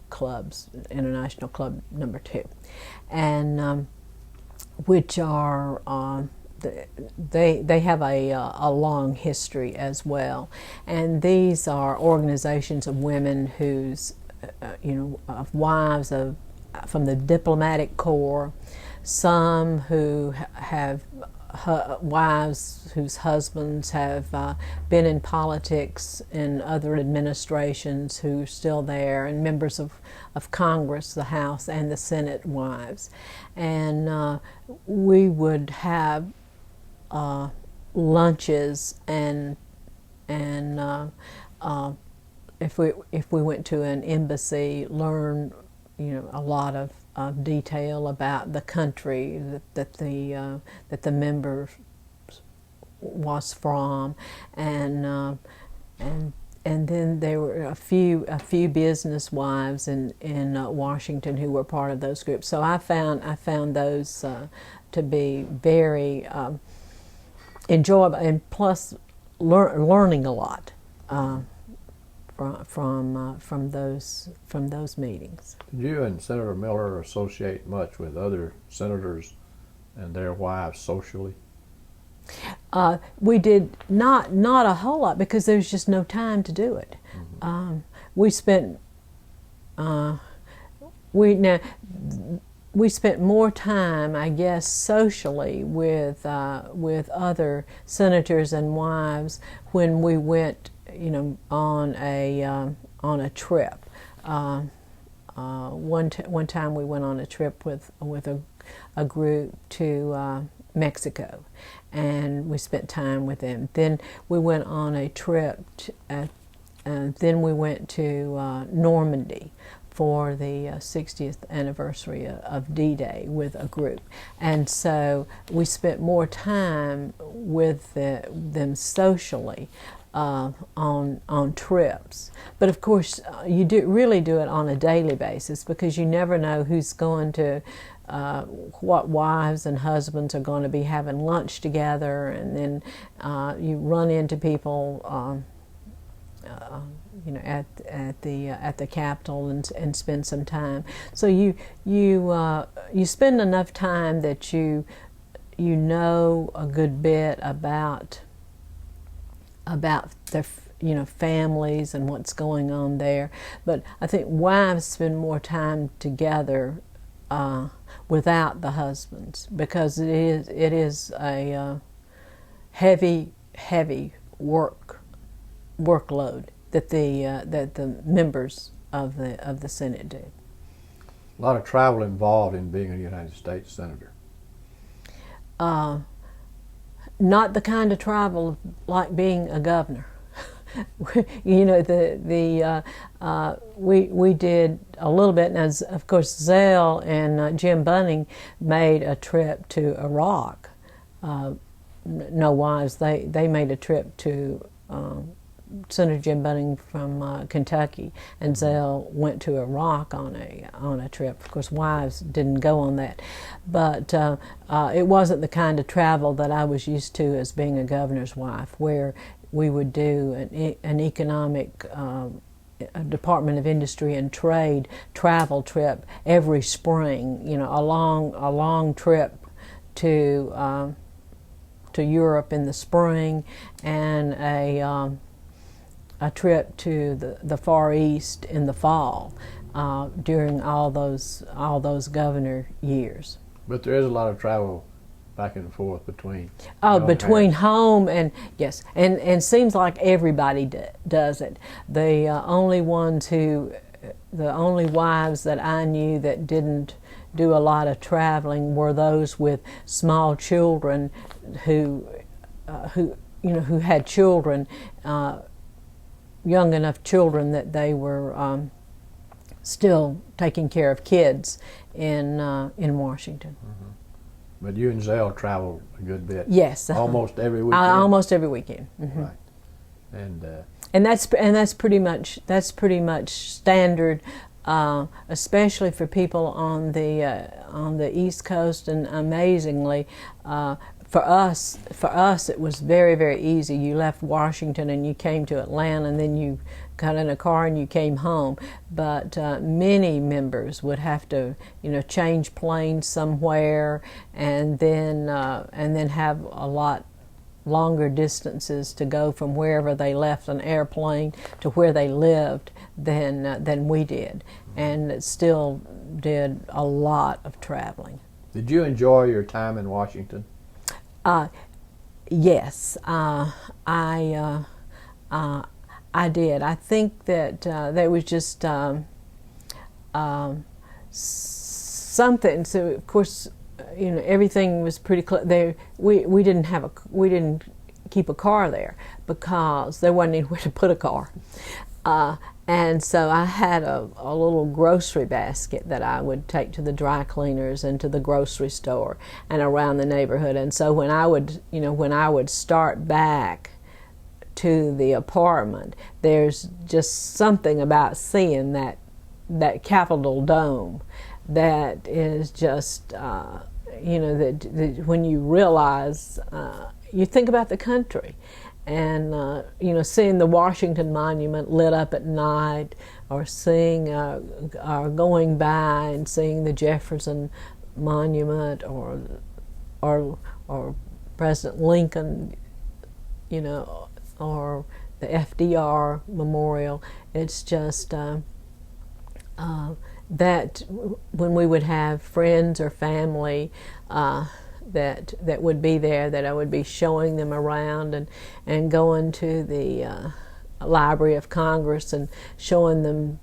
clubs, International Club Number 2, and which are they have a long history as well, and these are organizations of women whose of wives from the diplomatic corps, some who have wives whose husbands have been in politics in other administrations who are still there, and members of Congress, the House and the Senate wives. And we would have lunches, and if we went to an embassy, learn a lot of detail about the country that the member was from, and then there were a few business wives in Washington who were part of those groups. So I found those to be very enjoyable, and plus learning a lot from those meetings. Did you and Senator Miller associate much with other senators and their wives socially? We did not a whole lot, because there's just no time to do it. Mm-hmm. We spent more time, I guess, socially with other senators and wives when we went, on a trip. One time we went on a trip with a group to Mexico, and we spent time with them. Then we went on a trip, then we went to Normandy for the 60th anniversary of D-Day with a group. And so we spent more time with them socially on trips. But of course, you really do it on a daily basis, because you never know who's going to, what wives and husbands are going to be having lunch together, and then you run into people at the Capitol and spend some time. So you spend enough time that you know a good bit about their families and what's going on there. But I think wives spend more time together without the husbands, because it is a heavy workload that the members of the Senate do. A lot of travel involved in being a United States Senator. not the kind of travel like being a governor. You know, we did a little bit, and as of course Zell and Jim Bunning made a trip to Iraq. No wives, they made a trip to Senator Jim Bunning from Kentucky, and Zell went to Iraq on a trip. Of course, wives didn't go on that, but it wasn't the kind of travel that I was used to as being a governor's wife, where we would do an economic Department of Industry and Trade travel trip every spring. You know, a long trip to Europe in the spring, and a trip to the Far East in the fall during all those governor years. But there is a lot of travel back and forth between. Oh, between home and yes, and seems like everybody does it. The only wives that I knew that didn't do a lot of traveling were those with small children who had children, young enough children that they were still taking care of kids in Washington. Mm-hmm. But you and Zell travel a good bit. Yes, almost every weekend. Almost every weekend. Mm-hmm. Right, and that's pretty much standard. Especially for people on the East Coast, and amazingly, for us it was very, very easy. You left Washington and you came to Atlanta, and then you got in a car and you came home. But many members would have to, change planes somewhere, and then have a lot longer distances to go from wherever they left an airplane to where they lived than we did, and it still did a lot of traveling. Did you enjoy your time in Washington? Yes, I did. I think that there was just something. So of course, everything was pretty close. There, we didn't keep a car there because there wasn't anywhere to put a car, and so I had a little grocery basket that I would take to the dry cleaners and to the grocery store and around the neighborhood. And so when I would start back to the apartment, there's just something about seeing that Capitol dome that is just, that when you realize, you think about the country, and seeing the Washington Monument lit up at night, or seeing, or going by and seeing the Jefferson Monument, or President Lincoln, or the FDR Memorial. It's just that when we would have friends or family that would be there, that I would be showing them around, and going to the Library of Congress and showing them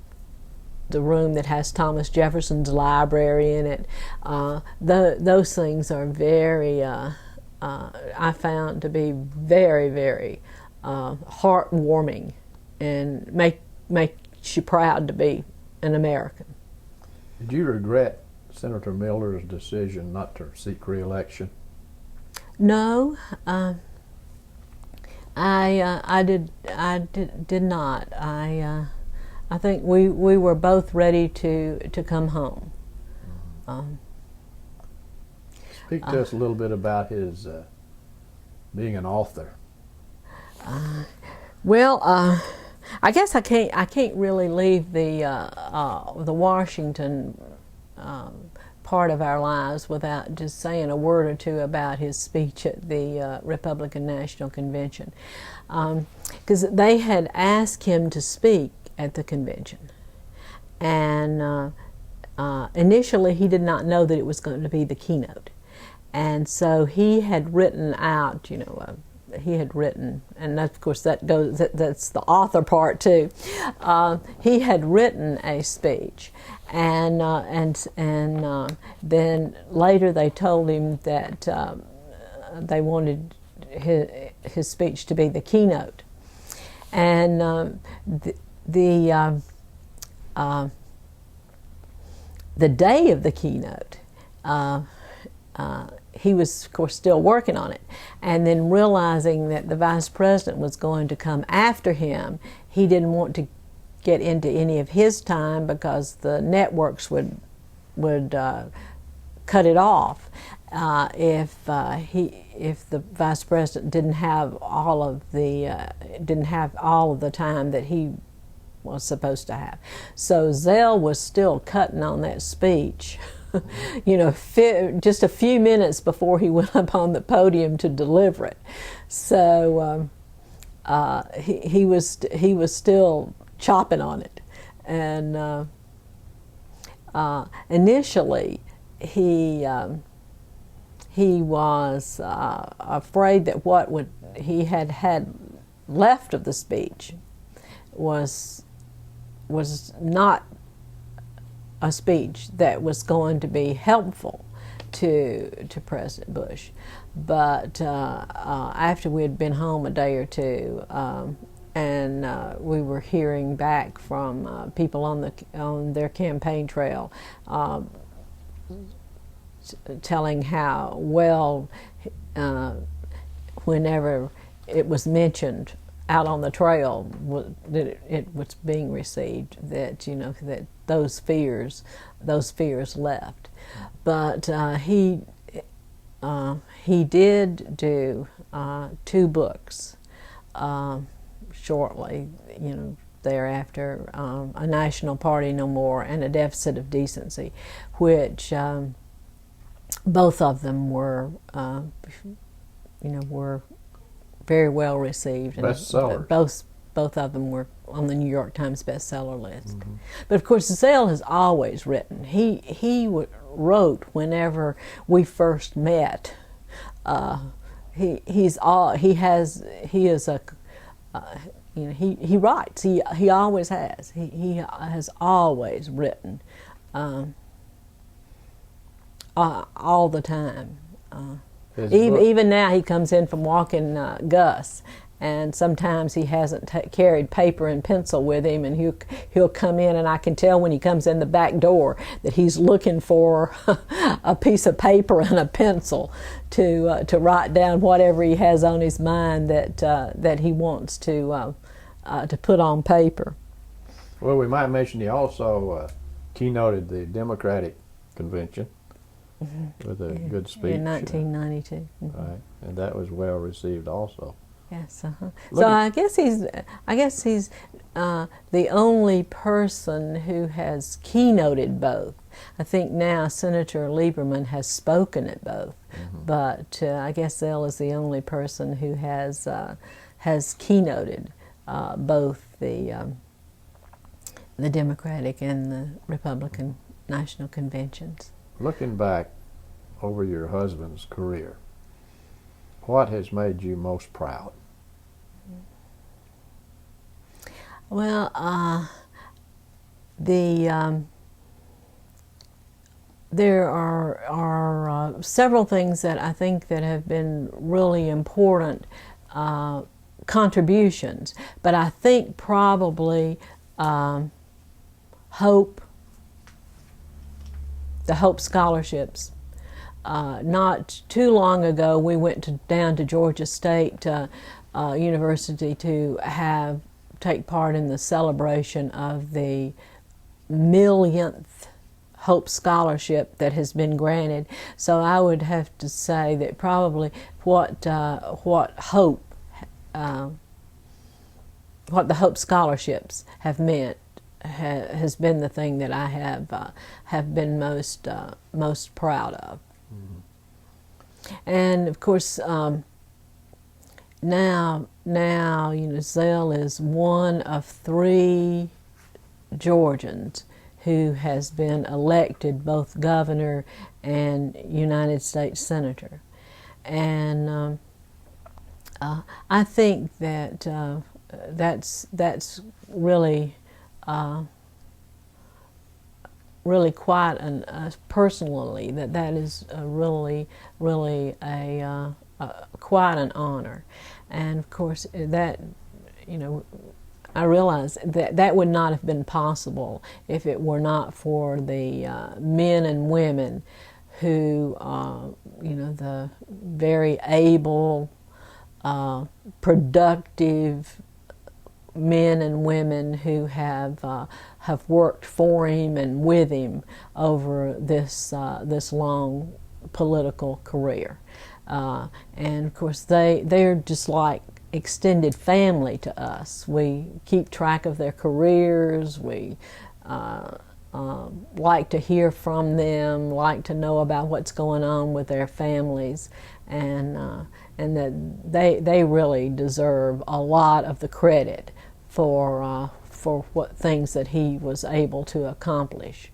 the room that has Thomas Jefferson's library in it. Those things are very, I found to be very, very heartwarming, and makes you proud to be an American. Did you regret Senator Miller's decision not to seek re-election? No, I did not. I think we were both ready to come home. Speak to us a little bit about his being an author. Well, I guess I can't really leave the Washington part of our lives without just saying a word or two about his speech at the Republican National Convention, because they had asked him to speak at the convention, and initially he did not know that it was going to be the keynote, and so he had written out, and of course that's the author part too. He had written a speech, and then later they told him that they wanted his speech to be the keynote. And the day of the keynote, he was, of course, still working on it. And then realizing that the vice president was going to come after him, he didn't want to get into any of his time because the networks would cut it off if the vice president didn't have all of the time that he was supposed to have. So Zell was still cutting on that speech, just a few minutes before he went up on the podium to deliver it. So he was still chopping on it, and initially he was afraid that what he had left of the speech was not a speech that was going to be helpful to President Bush. But after we had been home a day or two, and we were hearing back from people on their campaign trail, telling how well, whenever it was mentioned out on the trail, that it was being received, that that those fears left. But he did do 2 books shortly, thereafter, A National Party No More and A Deficit of Decency, which both of them were very well received. Bestsellers. Both of them were on the New York Times bestseller list. Mm-hmm. But of course, Zell has always written. He wrote whenever we first met. He writes. He always has. He has always written, all the time. Even now, he comes in from walking Gus, and sometimes he hasn't carried paper and pencil with him, and he'll come in, and I can tell when he comes in the back door that he's looking for a piece of paper and a pencil to write down whatever he has on his mind that he wants to put on paper. Well, we might mention he also keynoted the Democratic convention. Mm-hmm. With a good speech in 1992. Mm-hmm. Right, and that was well received also. Yes. So I guess he's the only person who has keynoted both. I think now Senator Lieberman has spoken at both, mm-hmm. but I guess Zell is the only person who has keynoted both the Democratic and the Republican national conventions. Looking back over your husband's career, what has made you most proud? Well, there are several things that I think that have been really important contributions, but I think probably the Hope Scholarships. Not too long ago, we went down to Georgia State University to take part in the celebration of the millionth Hope Scholarship that has been granted. So I would have to say that probably what the Hope Scholarships have meant has been the thing that I have been most proud of. Mm-hmm. And of course, now Zell is one of 3 Georgians who has been elected both governor and United States senator, and I think that that's really quite personally that is really a quite an honor. And of course, that, you know, I realize that that would not have been possible if it were not for the men and women who, you know, the very able, productive men and women who have worked for him and with him over this this long political career, and of course they're just like extended family to us. We keep track of their careers. We like to hear from them, like to know about what's going on with their families, and that they really deserve a lot of the credit for what things that he was able to accomplish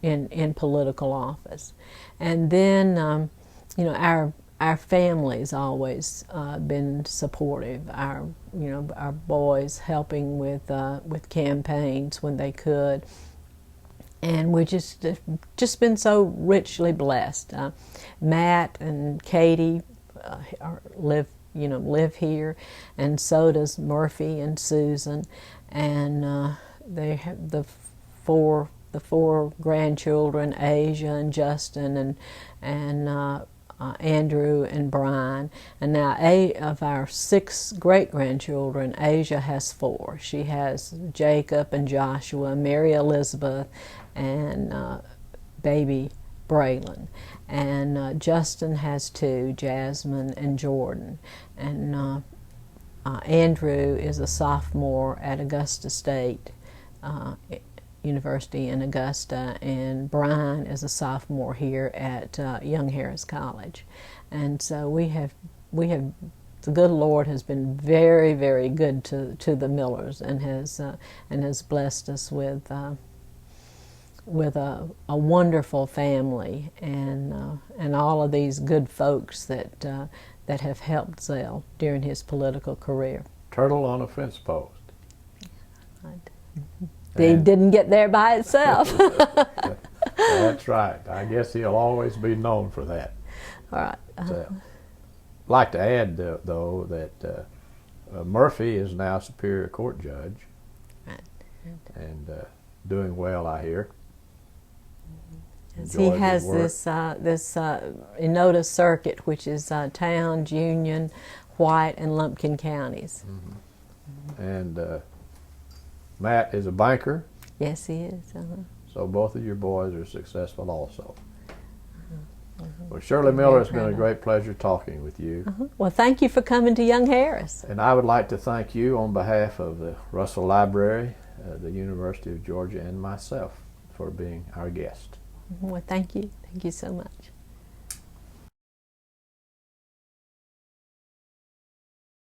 in political office. And then you know, our family's always been supportive. Our, you know, our boys helping with campaigns when they could, and we just been so richly blessed. Matt and Katie live here, and so does Murphy and Susan, and they have the four grandchildren, Asia and Justin and Andrew and Brian. And now 8 of our 6 great-grandchildren, Asia has 4. She has Jacob and Joshua, Mary Elizabeth, and baby Braylon. And Justin has 2, Jasmine and Jordan. And Andrew is a sophomore at Augusta State University in Augusta, and Brian is a sophomore here at Young Harris College. And so we have the good Lord has been very, very good to the Millers, and has blessed us with a wonderful family, and all of these good folks that have helped Zell during his political career. Turtle on a fence post. He didn't get there by itself. That's right. I guess he'll always be known for that. All right. I'd like to add, though, that Murphy is now Superior Court judge, Right. and doing well, I hear. He has this Enota circuit, which is Towns, Union, White, and Lumpkin counties. Mm-hmm. And Matt is a banker. Yes, he is. So both of your boys are successful also. Well, Shirley Miller, it's been a great pleasure talking with you. Well, thank you for coming to Young Harris. And I would like to thank you on behalf of the Russell Library, the University of Georgia, and myself for being our guest. Well, thank you. Thank you so much.